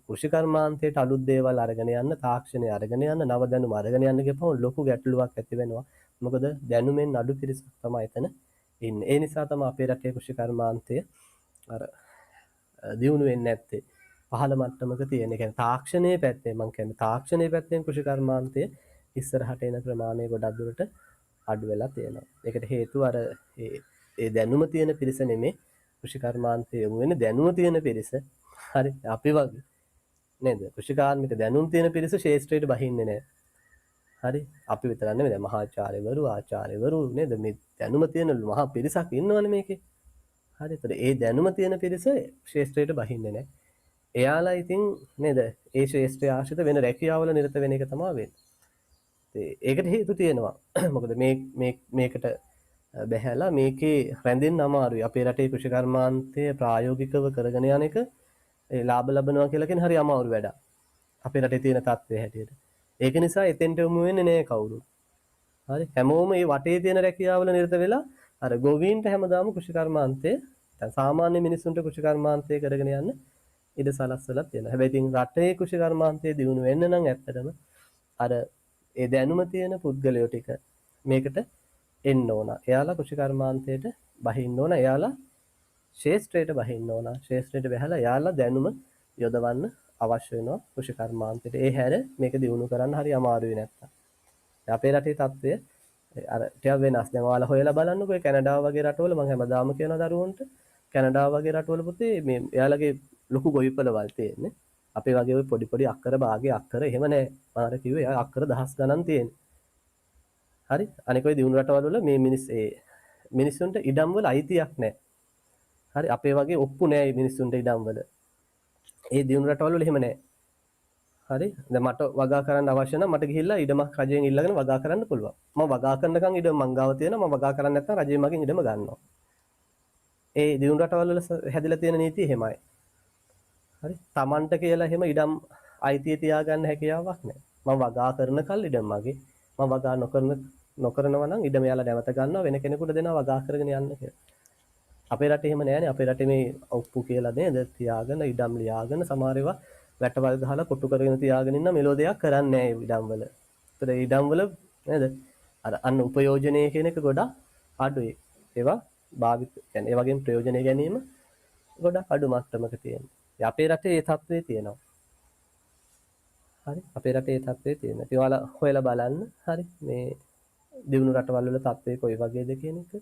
A: කෘෂිකර්මාන්තයට අලුත් දේවල් අරගෙන යන්න, තාක්ෂණය අරගෙන යන්න, නව දැනුම අරගෙන යන්න ගියපම ලොකු ගැටලුවක් ඇති වෙනවා. මොකද දැනුමෙන් අඩු පිරිසක් තමයි එතන ඉන්නේ. ඒ නිසා තමයි අපේ රටේ කෘෂිකර්මාන්තය අර දියුණු වෙන්නේ නැත්තේ. පහළ මට්ටමක තියෙන. ඒ කියන්නේ තාක්ෂණයේ පැත්තෙන් මම කියන්නේ තාක්ෂණයේ පැත්තෙන් කෘෂිකර්මාන්තය ඉස්සරහට එන ප්‍රමාණය ගොඩක් දුරට අඩු වෙලා තියෙනවා. ඒකට හේතුව අර ඒ දැනුම තියෙන පිරිස නෙමෙයි කෘෂිකර්මාන්තයේ යොමු වෙන දැනුම තියෙන පිරිස. හරි අපි වගේ නේද? කෘෂිකාර්මික දැනුම් තියෙන පිරිස ශේෂ්ත්‍රයට බහින්නේ නැහැ. හරි අපි විතරක් නෙමෙයි දැන් මහාචාර්යවරු ආචාර්යවරු නේද? මේ දැනුම තියෙන මහා පිරිසක් ඉන්නවනේ මේකේ. හරි. ඒතර ඒ දැනුම තියෙන පිරිස ශේෂ්ත්‍රයට බහින්නේ නැහැ. එයාලා ඉතින් නේද? ඒ ශේෂ්ත්‍රය ආශ්‍රිත වෙන රැකියාවල නිරත වෙන එක තමයි වෙන්නේ. ඒකට හේතු තියෙනවා. මොකද මේකට බැහැලා මේකේ රැඳෙන්න අමාරුයි. අපේ රටේ කෘෂිකර්මාන්තය ප්‍රායෝගිකව කරගෙන යන එක ඒ ලාභ ලබනවා කියලා කියන හරි අමාරු වැඩක්. අපේ රටේ තියෙන තත්ත්වය හැටියට. ඒක නිසා එතෙන්ට යොමු වෙන්නේ නැහැ කවුරුත්. හරි. හැමෝම මේ වටේ තියෙන රැකියාවල නිරත වෙලා අර ගොවීන්ට හැමදාම කෘෂිකර්මාන්තය දැන් සාමාන්‍ය මිනිස්සුන්ට කෘෂිකර්මාන්තය කරගෙන යන්න ඉඩ සලස්වලා තියෙනවා. හැබැයි ඉතින් රටේ කෘෂිකර්මාන්තය දියුණු වෙන්න නම් ඇත්තටම අර ඒ දැනුම තියෙන පුද්ගලයෝ ටික මේකට එන්න ඕන. එයාලා කෘෂිකර්මාන්තයට බහින්න ඕන. එයාලා ශේෂ්ත්‍රයට බහින්න ඕන. ශේෂ්ත්‍රයට බැහැලා එයාලා දැනුම යොදවන්න අවශ්‍ය වෙනවා කෘෂිකර්මාන්තයට. ඒ හැර මේක දියුණු කරන්න හරි අමාරුයි නැත්තම්. අපේ රටේ තත්ත්වය අර ටිකක් වෙනස්. දැන් ඔයාලා හොයලා බලන්නකෝ ඒ කැනඩාව වගේ රටවල මම හැමදාම කියනවා දරුවන්ට කැනඩාව වගේ රටවල පුතේ මේ එයාලගේ ලොකු ගොවිපළවල් තියෙන්නේ. අපේ වගේ ওই පොඩි අක්කර භාගයේ අක්කර එහෙම නැහැ. මම අර කිව්වේ අක්කර දහස් ගණන් තියෙන. හරි. අනික ওই දියුණු රටවල් වල මේ මිනිස්සුන්ට ඉඩම් වල අයිතියක් නැහැ. හරි. අපේ වගේ ඔප්පු නැහැ මේ මිනිස්සුන්ට ඉඩම් වල. ඒ දියුණු රටවල් වල එහෙම නැහැ. හරි. දැන් මට වගා කරන්න අවශ්‍ය නම් මට ගිහිල්ලා ඉඩමක් රජයෙන් ඉල්ලගෙන වගා කරන්න පුළුවන්. මම වගා කරනකම් ඉඩම මං ගාව තියෙනවා. මම වගා කරන්නේ නැත්නම් රජයෙන් මගෙන් ඉඩම ගන්නවා. ඒ දියුණු රටවල් වල හැදිලා තියෙන නීතිය එහෙමයි. හරි. Tamanට කියලා එහෙම ඉඩම් අයිතිය තියාගන්න හැකියාවක් නැහැ. මම වගා කරන කල් ඉඩම් මගේ. මම වගා නොකරනවා නම් ඉඩම යාලා නැවත ගන්නවා වෙන කෙනෙකුට දෙනවා වගා කරගෙන යන්න කියලා. අපේ රටේ එහෙම නෑනේ. අපේ රටේ මේ ඔප්පු කියලා නේද තියාගෙන ඉඩම් ලියාගෙන සමහර ඒවා වැටවල් ගහලා කොටු කරගෙන තියාගෙන ඉන්න මෙලෝ දෙයක් කරන්නේ නෑ ඉඩම් වල. ඒතර ඉඩම් වල නේද? අර අන්න උපයෝජනයේ කියන එක ගොඩක් අඩුයි. ඒවා භාවිත කියන්නේ ඒ වගේම ප්‍රයෝජනෙ ගැනීම ගොඩක් අඩු මට්ටමක තියෙනවා. අපේ රටේ ඒ තත්ත්වය තියෙනවා. හරි. අපේ රටේ ඒ තත්ත්වය තියෙනවා. ඉතින් ඔයාලා හොයලා බලන්න. හරි. මේ දියුණු රටවල් වල තත්ත්වය කොයි වගේද කියන එක.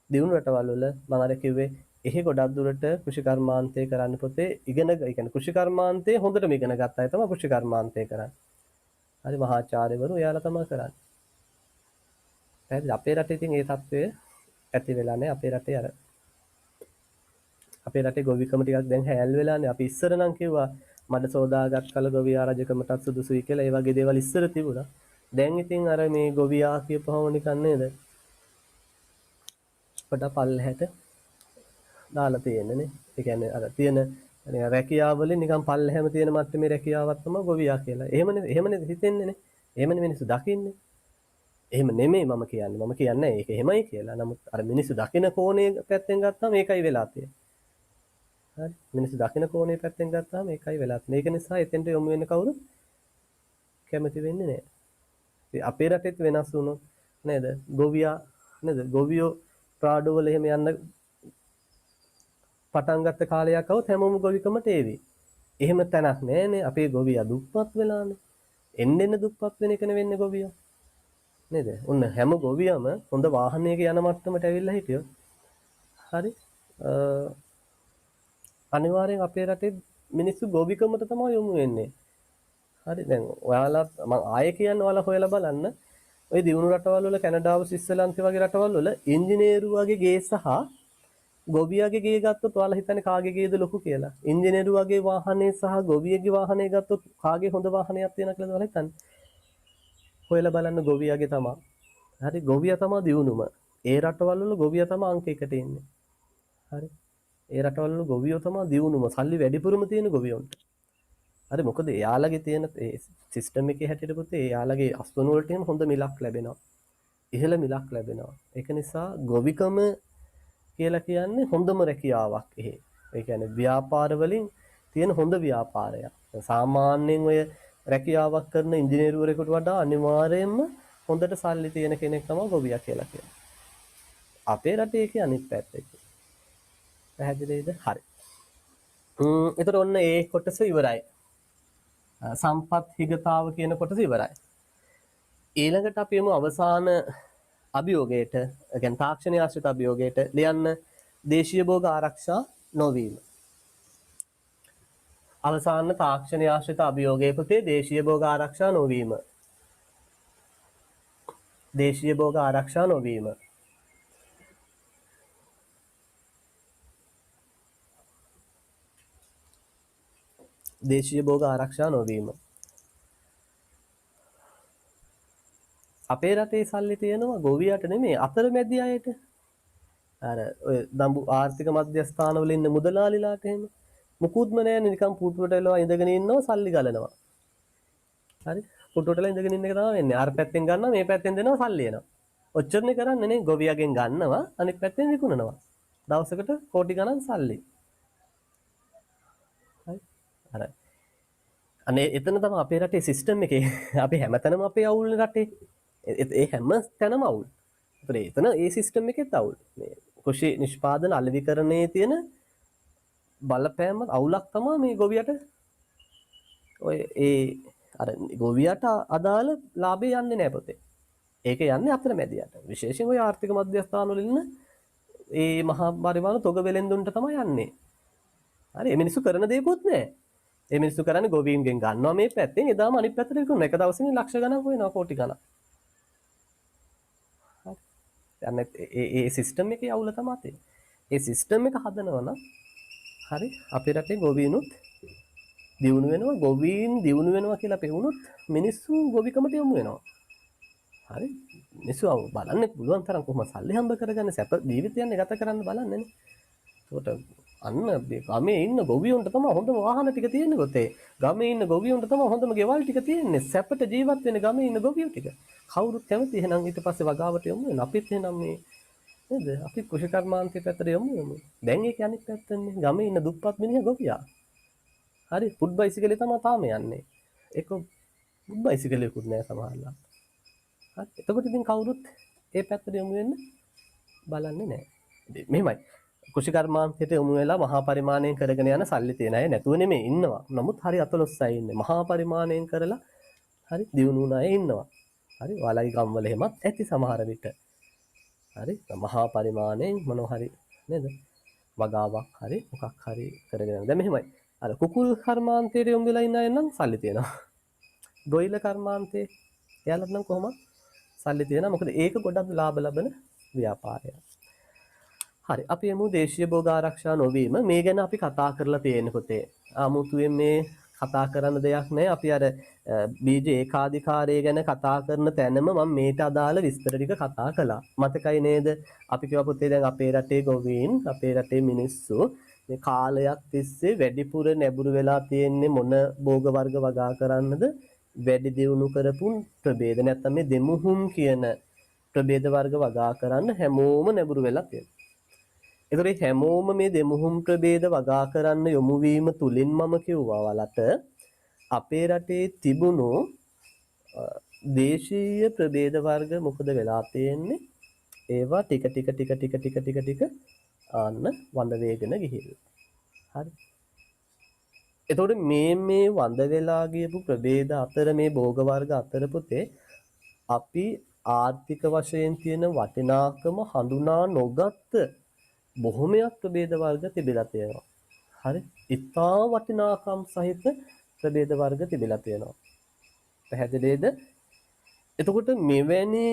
A: දියුණු රටවල් වල මම අර කිව්වේ එහි ගොඩක් දුරට කෘෂි කර්මාන්තය කරන්න පොතේ ඒ කියන්නේ කෘෂි කර්මාන්තය හොඳටම ඉගෙන ගත්ත අය තමයි කෘෂි කර්මාන්තය කරන්නේ. හරි මහාචාර්යවරු එයාලා තමයි කරන්නේ. පැහැදිලි. අපේ රටේ ඉතින් ඒ තත්ත්වය ඇති වෙලා නැහැ. අපේ රටේ ගොවිකම ටිකක් දැන් හැල් වෙලානේ. අපි ඉස්සර නම් කිව්වා මඩ සෝදාගත් කල ගොවියා රජකමටත් සුදුසුයි කියලා. ඒ වගේ දේවල් ඉස්සර තිබුණා. දැන් ඉතින් අර මේ ගොවියා කියපුවම නිකන් නේද? පොඩ පල්ලහැට දාලා තියෙනනේ. ඒ කියන්නේ අර තියෙන රැකියාව වලින් නිකන් පල්ලහැම තියෙන මට්ටමේ රැකියාවක් තමයි ගොවියා කියලා. එහෙමනේ හිතෙන්නේ නේ. එහෙමනේ මිනිස්සු දකින්නේ. එහෙම නෙමෙයි මම කියන්නේ. මම කියන්නේ ඒක එහෙමයි කියලා. නමුත් අර මිනිස්සු දකින කෝණේ පැත්තෙන් ගත්තාම ඒකයි වෙලා තියෙන්නේ. හරි. මිනිස්සු දකින කෝණේ පැත්තෙන් ගත්තාම ඒකයි වෙලා තියෙන්නේ. ඒක නිසා එතෙන්ට යොමු වෙන්න කවුරු කැමති වෙන්නේ නැහැ. ඉතින් අපේ රටෙත් වෙනස් වුණොත් නේද? ගොවියා නේද? ගොවියෝ ප්‍රාඩෝ වල එහෙම යන්න පටන් ගත්ත කාලයක් આવුත් හැමෝම ගොවිකමට ඒවි. එහෙම තැනක් නෑනේ. අපේ ගොවියා දුප්පත් වෙලානේ. එන්න දුප්පත් වෙන එකනේ වෙන්නේ ගොවියා. නේද? ඔන්න හැම ගොවියම හොඳ වාහනයක යන මට්ටමට ඇවිල්ලා හිටියොත් හරි අනිවාර්යෙන් අපේ රටේ මිනිස්සු ගොවිකමට තමයි යොමු වෙන්නේ. හරි දැන් ඔයාලා මම ආයෙ කියන්නේ ඔයාලා හොයලා බලන්න. ওই දියුණු රටවල් වල කැනඩාව ස්විට්සර්ලන්ත වගේ රටවල් වල ඉංජිනේරුවගේ ගේ සහ ගොවියාගේ ගේ ගත්තොත් ඔයාලා හිතන්නේ කාගේ ගේද ලොකු කියලා. ඉංජිනේරුවගේ වාහනේ සහ ගොවියගේ වාහනේ ගත්තොත් කාගේ හොඳ වාහනයක් තියෙනවා කියලාද ඔයාලා හිතන්නේ? හොයලා බලන්න ගොවියාගේ තමයි. හරි ගොවියා තමයි දියුණුම. ඒ රටවල් වල ගොවියා තමයි අංක 1ට ඉන්නේ. හරි. ඒ රටවල් වල ගොවියෝ තමයි දියුණුම. සල්ලි වැඩිපුරම තියෙන ගොවියොන්ට. හරි මොකද එයාලගේ තියෙන ඒ සිස්ටම් එකේ හැටියට පුතේ එයාලගේ අස්වනු වලට එහෙම හොඳ මිලක් ලැබෙනවා. ඉහළ මිලක් ලැබෙනවා. ඒක නිසා ගොවිකම කියලා කියන්නේ හොඳම රැකියාවක් එහෙ. ඒ කියන්නේ ව්‍යාපාර වලින් තියෙන හොඳ ව්‍යාපාරයක්. සාමාන්‍යයෙන් ඔය රැකියාවක් කරන ඉංජිනේරුවරයෙකුට වඩා අනිවාර්යයෙන්ම හොඳට සල්ලි තියෙන කෙනෙක් තමයි ගොවියා කියලා කියන්නේ. අපේ රටේ ඒකේ අනිත් පැත්ත ඒක. පැහැදිලිද? හරි. ඒතර ඔන්න ඒ කොටස ඉවරයි. සම්පත් හිගතාව කියන කොටස ඉවරයි. ඊළඟට අපි යමු අවසාන අභියෝගයට, يعني තාක්ෂණය ආශ්‍රිත අභියෝගයට ලියන්න දේශීය භෝග ආරක්ෂා නොවීම. අවසාන තාක්ෂණය ආශ්‍රිත අභියෝගයේ පුතේ දේශීය භෝග ආරක්ෂා නොවීම. දේශීය භෝග ආරක්ෂා නොවීම. දේශීය භෝග ආරක්ෂා නොවීම. අපේ රටේ සල්ලි තියෙනවා ගොවියට නෙමෙයි අතරමැදි අයට. අර ඔය දඹු ආර්ථික මධ්‍යස්ථාන වල ඉන්න මුදලාලිලාට එහෙම මුකුත්ම නැන්නේ නිකන් පුටුවට එලවා ඉඳගෙන ඉන්නවා සල්ලි ගලනවා. හරි පුටුවට එලලා ඉඳගෙන ඉන්න එක තමයි වෙන්නේ. අර පැත්තෙන් ගන්නවා මේ පැත්තෙන් දෙනවා සල්ලි එනවා. ඔච්චරනේ කරන්නේ නේ ගොවියගෙන් ගන්නවා අනිත් පැත්තෙන් විකුණනවා. දවසකට කෝටි ගණන් සල්ලි. හරි අර අනේ එතන තමයි අපේ රටේ සිස්ටම් එකේ අපි හැමතැනම අපේ අවුල්නේ රටේ. ඒ හැම තැනම අවුල්. එතන ඒ සිස්ටම් එකෙත් අවුල්. මේ කෘෂි නිෂ්පාදන අලෙවිකරණයේ තියෙන බලපෑම අවුලක් තමයි මේ ගොවියට ඔය ඒ අර ගොවියට අදාළ ලාභය යන්නේ නැහැ පොතේ. ඒක යන්නේ අතරමැදියට. විශේෂයෙන් ඔය ආර්ථික මධ්‍යස්ථාන වල ඉන්න ඒ මහා පරිමාණ තොග වෙලෙන්දුන්ට තමයි යන්නේ. හරි මේ මිනිස්සු කරන දේකුත් නැහැ. ඒ මිනිස්සු කරන්නේ ගොවීන්ගෙන් ගන්නවා මේ පැත්තෙන් එදාම අනිත් පැත්තට විකුණන එක දවසකින් ලක්ෂ ගණන් හොයනවා කෝටි ගණන්. හරි. ඒ සිස්ටම් එකේ අවුල තමයි තියෙන්නේ. ඒ සිස්ටම් එක හදනවා නම් හරි අපේ රටේ ගොවීනුත් දියුණු වෙනවා ගොවීන් දියුණු වෙනවා කියලා පෙවුනොත් මිනිස්සු ගොවිකමට යොමු වෙනවා. හරි මිනිස්සු බලන්න පුළුවන් තරම් කොහොම සල්ලි හම්බ කරගන්න සැප ජීවිතයන් ගත කරන්න බලන්නනේ. ඒකට අන්න ගමේ ඉන්න ගොවියොන්ට තමයි හොඳම වාහන ටික තියෙන්නේ ගොතේ. ගමේ ඉන්න ගොවියොන්ට තමයි හොඳම ගෙවල් ටික තියෙන්නේ. සැපට ජීවත් වෙන ගමේ ඉන්න ගොවියෝ ටික. කවුරුත් කැමති එහෙනම් ඊට පස්සේ වගාවට යමු වෙන. අපිත් එහෙනම් මේ නේද? අපි කෘෂිකර්මාන්තයේ පැත්තට යමු යමු. දැන් ඒක අනිත් පැත්තනේ. ගමේ ඉන්න දුප්පත් මිනිහා ගොවියා. හරි ෆුඩ් බයිසිකලේ තමයි තාම යන්නේ. ඒක ෆුඩ් බයිසිකලයකුත් නෑ සමහරවල්. හරි එතකොට ඉතින් කවුරුත් ඒ පැත්තට යමු වෙන්න බලන්නේ නෑ. මෙහෙමයි. කෘෂිකර්මාන්තයට යොමු වෙලා මහා පරිමාණයෙන් කරගෙන යන සල්ලි තියන අය නැතුව නෙමෙයි ඉන්නවා. නමුත් හරි අතලොස්සයි ඉන්නේ. මහා පරිමාණයෙන් කරලා හරි දියුණු වුණ අය ඉන්නවා. හරි ඔයාලගේ ගම්වල එහෙමත් ඇති සමහර විට. හරි මහා පරිමාණයෙන් මොනවා හරි නේද? වගාවක් හරි මොකක් හරි කරගෙන යනවා. දැන් මෙහෙමයි. අර කුකුල් කර්මාන්තයට යොමු වෙලා ඉන්න අය නම් සල්ලි තියනවා. බ්‍රොයිලර් කර්මාන්තේ එයාලට නම් කොහොමද සල්ලි තියනවා. මොකද ඒක ගොඩක් ලාභ ලබන ව්‍යාපාරයක්. හරි අපි යමු දේශීය භෝග ආරක්ෂා නොවීම මේ ගැන අපි කතා කරලා තියෙන පොතේ. 아무තුයෙන් මේ කතා කරන්න දෙයක් නැහැ. අපි අර බීජ ඒකාධිකාරය ගැන කතා කරන තැනම මම මේට අදාළ විස්තර ටික කතා කළා. මතකයි නේද? අපි කියව පොතේ දැන් අපේ රටේ ගොවීන් අපේ රටේ මිනිස්සු මේ කාලයක් තිස්සේ වැඩිපුර නැඹුරු වෙලා තියෙන්නේ මොන භෝග වර්ග වගා කරන්නද? වැඩි දියුණු කරපු ප්‍රභේද නැත්නම් මේ දෙමුහුම් කියන ප්‍රභේද වර්ග වගා කරන්න හැමෝම නැඹුරු වෙලා තියෙනවා. ඒතර හැමෝම මේ දෙමුහුම් ප්‍රභේද වගා කරන්න යොමු වීම තුලින් මම කිව්වා වලට අපේ රටේ තිබුණු දේශීය ප්‍රභේද වර්ග මොකද වෙලා තියෙන්නේ? ඒවා ටික ආන්න වඳ වේගන ගිහිල්ලා. හරි. එතකොට මේ වඳ වෙලා ගියපු ප්‍රභේද අතර මේ භෝග වර්ග අතර පුතේ අපි ආර්ථික වශයෙන් තියෙන වටිනාකම හඳුනා නොගත්ත බොහොමයක් ප්‍රභේද වර්ග තිබිලා තියෙනවා. හරි. ඉතා වටිනාකම් සහිත ප්‍රභේද වර්ග තිබිලා තියෙනවා. පැහැදිලිද? එතකොට මෙවැනි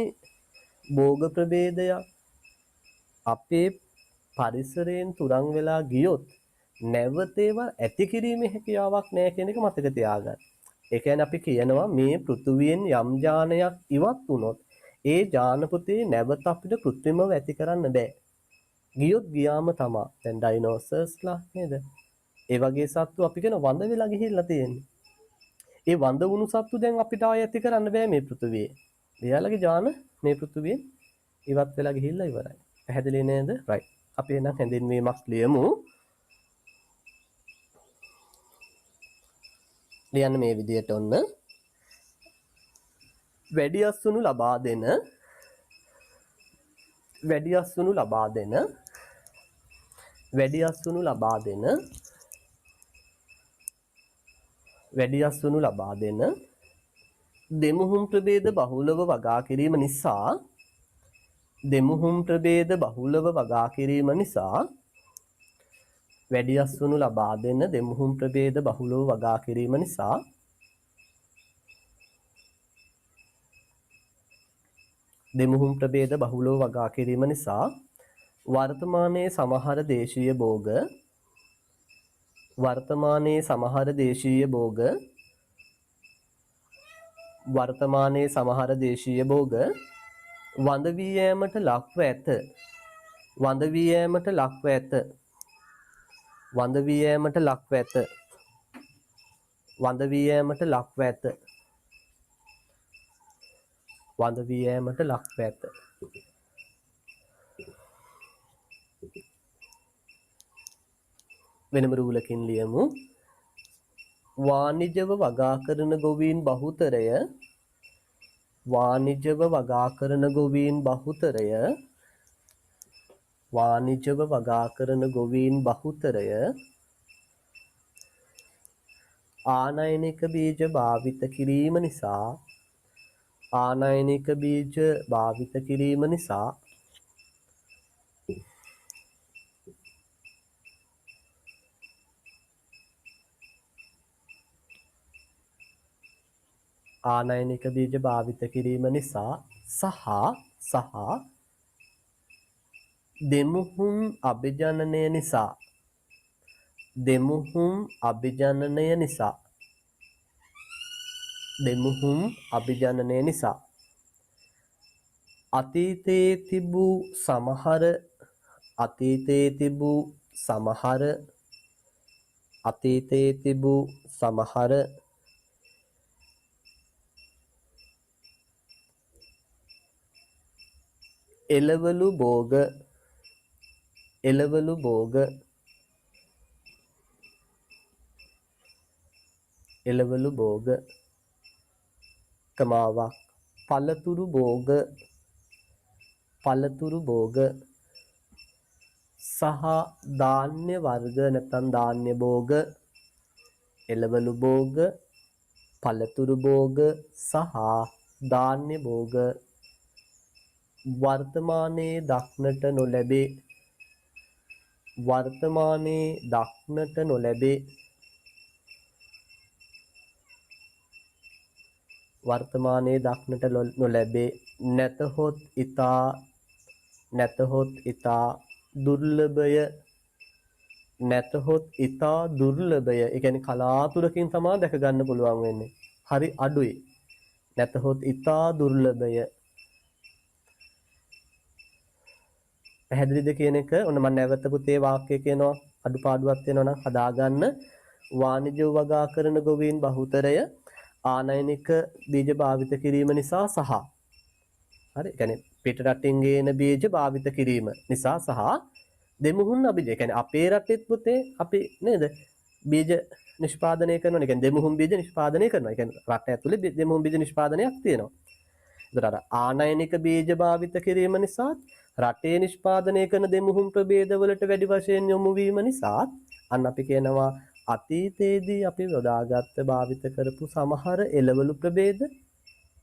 A: භෝග ප්‍රභේදයක් අපේ පරිසරයෙන් තුරන් වෙලා ගියොත් නැවත ඒවා ඇති කිරීමේ හැකියාවක් නැහැ කියන එක මතක තියාගන්න. ඒ කියන්නේ අපි කියනවා මේ පෘථුවියෙන් යම් යානයක් ඉවත් වුණොත් ඒ යාන පුතේ නැවත අපිට කෘත්‍රිමව ඇති කරන්න බෑ. ගියොත් ගියාම තමයි. දැන් ඩයිනෝසර්ස්ලා නේද? ඒ වගේ සත්තු අපි කියන වඳ වෙලා ගිහිල්ලා තියෙන්නේ. ඒ වඳ වුණු සත්තු දැන් අපිට ආයෙ ඇති කරන්න බෑ මේ පෘථුවියේ. එයාලගේ යාන මේ පෘථුවියෙන් ඉවත් වෙලා ගිහිල්ලා ඉවරයි. පැහැදිලි නේද? right. අපි එහෙනම් හැඳින්වීමක් ලියමු. ලියන්න මේ විදිහට ඔන්න. වැඩි අස්වනු ලබා දෙන වැඩි අස්වනු ලබා දෙන දෙමුහුම් ප්‍රභේද බහුලව වගා කිරීම නිසා වැඩි අස්වනු ලබා දෙන දෙමුහුම් ප්‍රභේද බහුලව වගා කිරීම නිසා වර්තමානයේ සමහර දේශීය භෝග වඳ වී යෑමට ලක්ව ඇත. වෙනම රූලකින් ලියමු. වාණිජව වගා කරන ගොවීන් බහුතරය ආනයනික බීජ භාවිත කිරීම නිසා ආනයනික බීජ භාවිත කිරීම නිසා සහ දෙමුහුම් අභිජනනය නිසා අතීතයේ තිබූ සමහර එළවලු භෝග කමාවක් පළතුරු භෝග සහ ධාන්‍ය වර්ග නැත්නම් ධාන්‍ය භෝග එළවලු භෝග පළතුරු භෝග සහ ධාන්‍ය භෝග වර්තමානයේ දක්නට නොලැබේ. නැතහොත් ඉතා දුර්ලභය. ඒ කියන්නේ කලාතුරකින් තමයි දැක ගන්න පුළුවන් වෙන්නේ. හරි අඩුයි. නැතහොත් ඉතා දුර්ලභය. පැහැදිලිද කියන එක ඔන්න මම නැවත පුතේ වාක්‍ය කියනවා අඩුපාඩුවක් තියෙනවා නම් හදාගන්න. වාණිජ වගා කරන ගොවීන් බහුතරය ආනයනික බීජ භාවිත කිරීම නිසා සහ හරි කියන්නේ පිට රටින් ගේන බීජ භාවිත කිරීම නිසා සහ දෙමුහුන් අභිජය කියන්නේ අපේ රටෙත් පුතේ අපි නේද බීජ නිෂ්පාදනය කරනවා. ඒ කියන්නේ දෙමුහුන් බීජ නිෂ්පාදනය කරනවා. ඒ කියන්නේ රට ඇතුලේ දෙමුහුන් බීජ නිෂ්පාදනයක් තියෙනවා. ඒතර ආනයනික බීජ භාවිත කිරීම නිසා රටේ නිෂ්පාදනය කරන දෙමුහුන් ප්‍රභේදවලට වැඩි වශයෙන් යොමු වීම නිසා අන්න අපි කියනවා අතීතයේදී අපි යොදාගත් භාවිත කරපු සමහර එළවලු ප්‍රභේද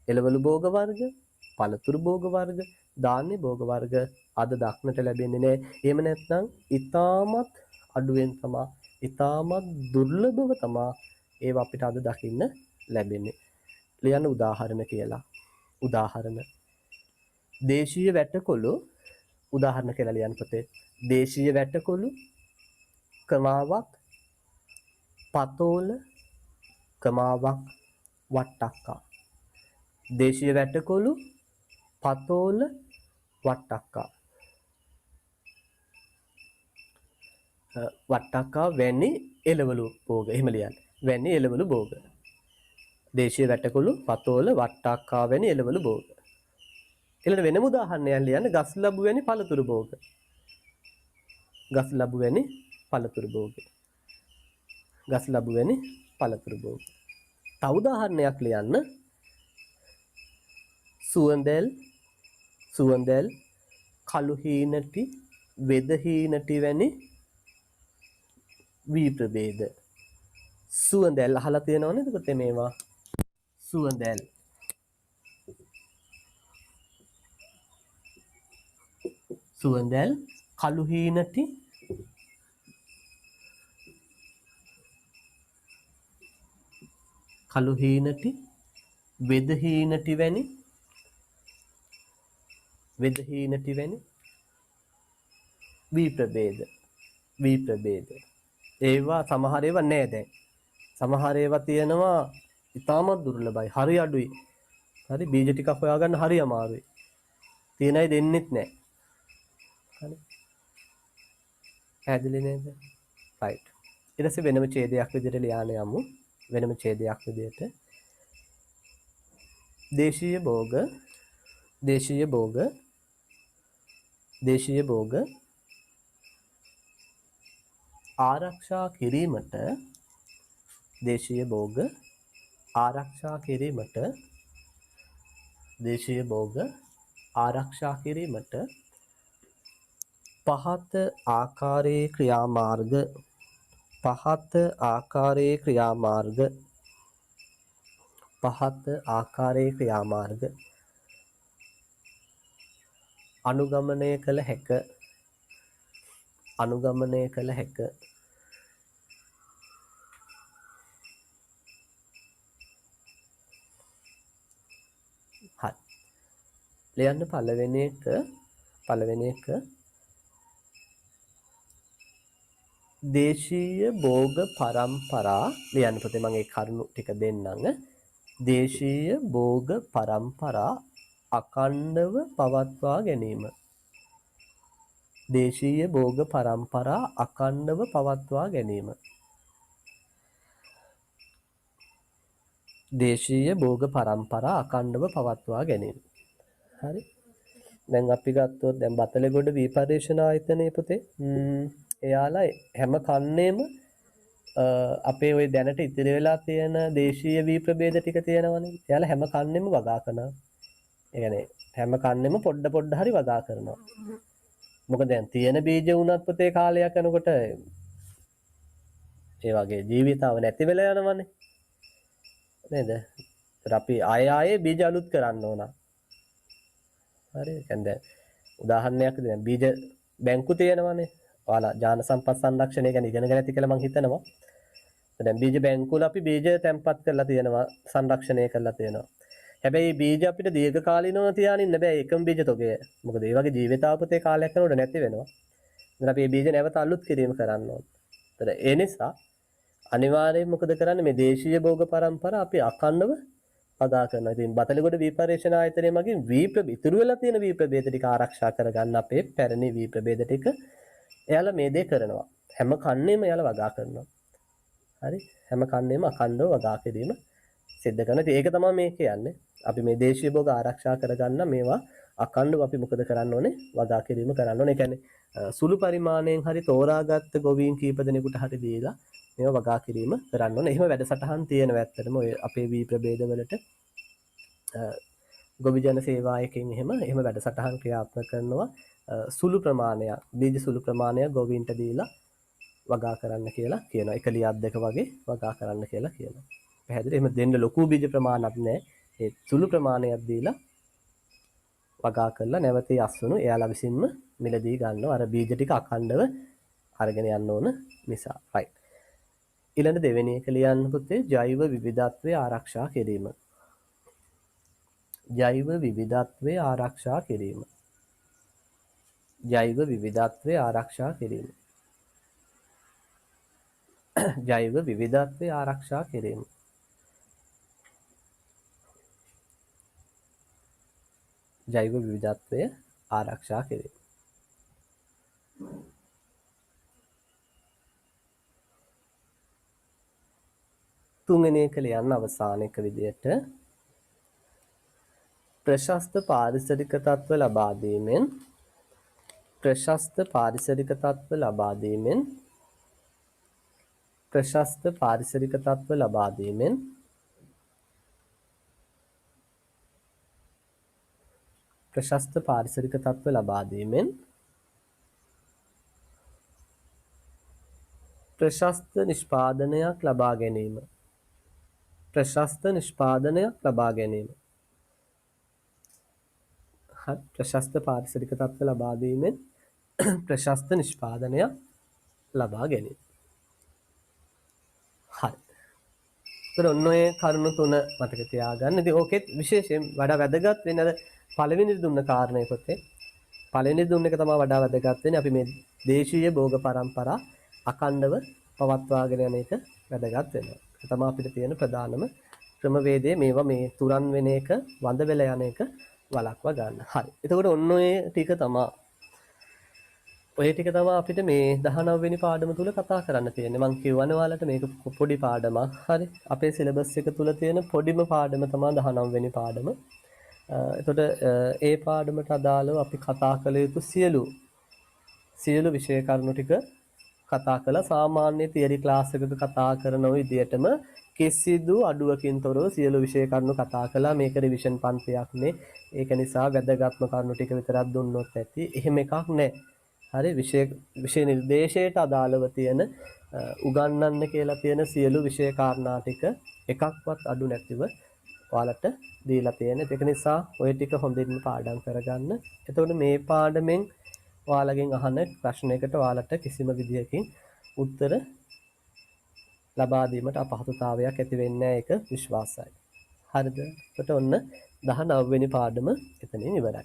A: එළවලු භෝග වර්ග පළතුරු භෝග වර්ග ධාන්‍ය භෝග වර්ග අද දක්නට ලැබෙන්නේ නැහැ. එහෙම නැත්නම් ඊටමත් අඩුවෙන් තමයි ඊටමත් දුර්ලභව තමයි ඒවා අපිට අද දකින්න ලැබෙන්නේ. ලියන්න උදාහරණ කියලා. උදාහරණ දේශීය වැටකොළු උදාහරණ කියලා ලියන්න පුතේ. දේශීය වැටකොළු කමාවක් පතෝල කමාවක් වට්ටක්කා. දේශීය වැටකොළු පතෝල වට්ටක්කා. වට්ටක්කා වැනි එළවලු භෝග. එහෙම ලියන්න. වැනි එළවලු භෝග. දේශීය වැටකොළු පතෝල වට්ටක්කා වැනි එළවලු භෝග. ඊළඟ වෙනම උදාහරණයක් ලියන්න ගස් ලැබු වැනි පළතුරු භෝග. ගස් ලැබු වැනි පළතුරු භෝග. ගස් ලැබු වැනි පළතුරු භෝග. තව උදාහරණයක් ලියන්න සුවඳැල් කළු හීනටි වෙද හීනටි වැනි වී ප්‍රභේද. සුවඳැල් අහලා තියෙනව නේද පුතේ මේවා? සුවඳැල් කළු හීනටි වෙද හීනටි වැනි වී ප්‍රභේද. ඒවා සමහර ඒවා නෑ දැන්. සමහර ඒවා තියෙනවා ඉතාමත් දුර්ලභයි. හරි අඩුයි. හරි බීජ ටිකක් හොයාගන්න හරි අමාරුයි. තියෙන අය දෙන්නෙත් නෑ. හරි. පැහැදිලි නේද? right. ඊට පස්සේ වෙනම ඡේදයක් විදිහට ලියාන යමු. වෙනම ඡේදයක් විදිහට දේශීය භෝග ආරක්ෂා කිරීමට පහත ආකාරයේ ක්‍රියාමාර්ග අනුගමනය කළ හැක. ලියන්න පළවෙනි එක දේශීය භෝග පරම්පරා ලියන්න පුතේ මම ඒ කරුණු ටික දෙන්නම්. දේශීය භෝග පරම්පරා අඛණ්ඩව පවත්වා ගැනීම. දේශීය භෝග පරම්පරා අඛණ්ඩව පවත්වා ගැනීම. දේශීය භෝග පරම්පරා අඛණ්ඩව පවත්වා ගැනීම. හරි. දැන් අපි ගත්තොත් දැන් බතලගොඩ විපර්යේෂණ ආයතනයේ පුතේ එයාලා හැම කන්නේම අපේ ওই දැනට ඉතිරි වෙලා තියෙන දේශීය වී ප්‍රභේද ටික තියෙනවනේ. එයාලා හැම කන්නෙම වගා කරනවා. ඒ කියන්නේ හැම කන්නෙම පොඩ හරි වගා කරනවා. මොකද දැන් තියෙන බීජ වුණත් පුතේ කාලයක් යනකොට ඒ වගේ ජීවිතාව නැති වෙලා යනවනේ. නේද? ඒත් අපි ආයේ බීජ අලුත් කරන්න ඕන. හරි. කියන්නේ උදාහරණයක් දැන් බීජ බැංකු තියෙනවනේ. ඔයාලා ඥාන සම්පත් සංරක්ෂණය ගැන ඉගෙනගෙන ඇති කියලා මම හිතනවා. දැන් බීජ බැංකුවල අපි බීජ තැන්පත් කරලා තියෙනවා සංරක්ෂණය කරලා තියෙනවා. හැබැයි බීජ අපිට දීර්ඝකාලීනව තියාගෙන ඉන්න බෑ ඒකම බීජ තොගය. මොකද ඒ වගේ ජීවිතාවපතේ කාලයක් යනකොට නැති වෙනවා. ඉතින් අපි මේ බීජ නැවත අලුත් කිරීම කරන්න ඕන. ඒතර ඒ නිසා අනිවාර්යයෙන් මොකද කරන්නේ මේ දේශීය භෝග පරම්පරාව අපි අඛණ්ඩව වගා කරනවා. ඉතින් බතලගොඩ විපර්යේෂණ ආයතනයේ මගින් ඉතුරු වෙලා තියෙන වී ප්‍රභේද ටික ආරක්ෂා කරගන්න අපේ පැරණි වී ප්‍රභේද ටික එයාලා මේ දේ කරනවා. හැම කන්නේම එයාලා වගා කරනවා. හරි හැම කන්නේම අඛණ්ඩව වගා කිරීම සිද්ධ කරනවා. ඉතින් ඒක තමයි මේ කියන්නේ. අපි මේ දේශීය භෝග ආරක්ෂා කරගන්න මේවා අඛණ්ඩව අපි මොකද කරන්න ඕනේ? වගා කිරීම කරන්න ඕනේ. ඒ කියන්නේ සුළු පරිමාණයෙන් හරි තෝරාගත්ත ගොවීන් කීප දෙනෙකුට හරි දීලා මේවා වගා කිරීම කරන්න ඕනේ. එහෙම වැඩසටහන් තියෙනවා ඇත්තටම ඔය අපේ වී ප්‍රභේද වලට ගොවි ජන සේවායකින් එහෙම වැඩසටහන් ක්‍රියාත්මක කරනවා. සුළු ප්‍රමාණයක් බීජ සුළු ප්‍රමාණයක් ගොවීන්ට දීලා වගා කරන්න කියලා කියනවා. 1 ලියක් 2 වගේ වගා කරන්න කියලා කියනවා. පැහැදිලි? එහෙම දෙන්න ලොකු බීජ ප්‍රමාණයක් නැහැ. ඒ සුළු ප්‍රමාණයක් දීලා වගා කරලා නැවත යස්සුණු එයාලා විසින්ම මිලදී ගන්නවා. අර බීජ ටික අඛණ්ඩව අරගෙන යන්න ඕන නිසා. right. ඊළඟ දෙවෙනි එක ලියන්න පුතේ ජෛව විවිධත්වය ආරක්ෂා කිරීම. ජෛව විවිධත්වය ආරක්ෂා කිරීම. ජෛව විවිධත්වය ආරක්ෂා කිරීම. ජෛව විවිධත්වය ආරක්ෂා කිරීම. ජෛව විවිධත්වය ආරක්ෂා කිරීම. තුන්වෙනි එක ලියන්න අවසාන එක විදියට ප්‍රශස්ත පාරිසරික තත්ත්ව ලබා දීමෙන් ප්‍රශස්ත පාරිසරික තත්ත්ව ලබා දීමෙන් ප්‍රශස්ත පාරිසරික තත්ත්ව ලබා දීමෙන් ප්‍රශස්ත පාරිසරික තත්ත්ව ලබා දීමෙන් ප්‍රශස්ත නිෂ්පාදනයක් ලබා ගැනීම. ප්‍රශස්ත නිෂ්පාදනයක් ලබා ගැනීම. ප්‍රශස්ත පාරිසරික තත්ත්ව ලබා දීමෙන් ප්‍රශස්ත නිෂ්පාදනයක් ලබා ගැනීම. හරි. ඒතර ඔන්න ඔය කරුණු තුන මතක තියාගන්න. ඉතින් ඕකෙත් විශේෂයෙන් වඩා වැදගත් වෙන්නේ අර පළවෙනි දුන්න කාරණේ පොතේ. පළවෙනි දුන්න එක තමයි වඩා වැදගත් වෙන්නේ. අපි මේ දේශීය භෝග පරම්පරා අඛණ්ඩව පවත්වාගෙන යන එක වැදගත් වෙනවා. ඒක තමයි අපිට තියෙන ප්‍රධානම ක්‍රමවේදය. මේවා මේ තුරන් වෙන එක, වඳ වෙලා යන එක වළක්වා ගන්න. හරි. එතකොට ඔන්න ඔය ටික තමයි අපිට මේ 19 වෙනි පාඩම තුල කතා කරන්න තියෙන්නේ. මම කියවනේ ඔයාලට මේක පොඩි පාඩමක්. හරි. අපේ සිලබස් එක තුල තියෙන පොඩිම පාඩම තමයි 19 වෙනි පාඩම. එතකොට ඒ පාඩමට අදාළව අපි කතා කළ යුතු සියලු විෂය කරුණු ටික කතා කළා. සාමාන්‍ය තියරි ක්ලාස් එකක කතා කරන විදියටම කිසිදු අඩුවකින් තොරව සියලු විෂය කරුණු කතා කළා. මේක රිවිෂන් පන්තියක් නේ. ඒක නිසා වැදගත්ම කරුණු ටික විතරක් දුන්නොත් ඇති. එහෙම එකක් නැහැ. හරි විෂය නිර්දේශයට අදාළව තියෙන උගන්වන්න කියලා තියෙන සියලු විෂය කාරණා ටික එකක්වත් අඩු නැතිව ඔයාලට දීලා තියෙන. ඒක නිසා ඔය ටික හොඳින්ම පාඩම් කරගන්න. එතකොට මේ පාඩමෙන් ඔයාලගෙන් අහන ප්‍රශ්නයකට ඔයාලට කිසිම විදියකින් උත්තර ලබා දීමට අපහසුතාවයක් ඇති වෙන්නේ නැහැ. ඒක විශ්වාසයි. හරිද? එතකොට ඔන්න 19 වෙනි පාඩම එතනින් ඉවරයි.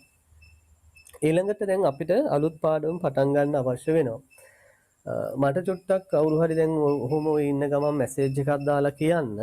A: ඊළඟට දැන් අපිට අලුත් පාඩම පටන් ගන්න අවශ්‍ය වෙනවා. මට චුට්ටක් කවුරු හරි දැන් ඔහොම ඉන්න ගමන් මැසේජ් එකක් දාලා කියන්න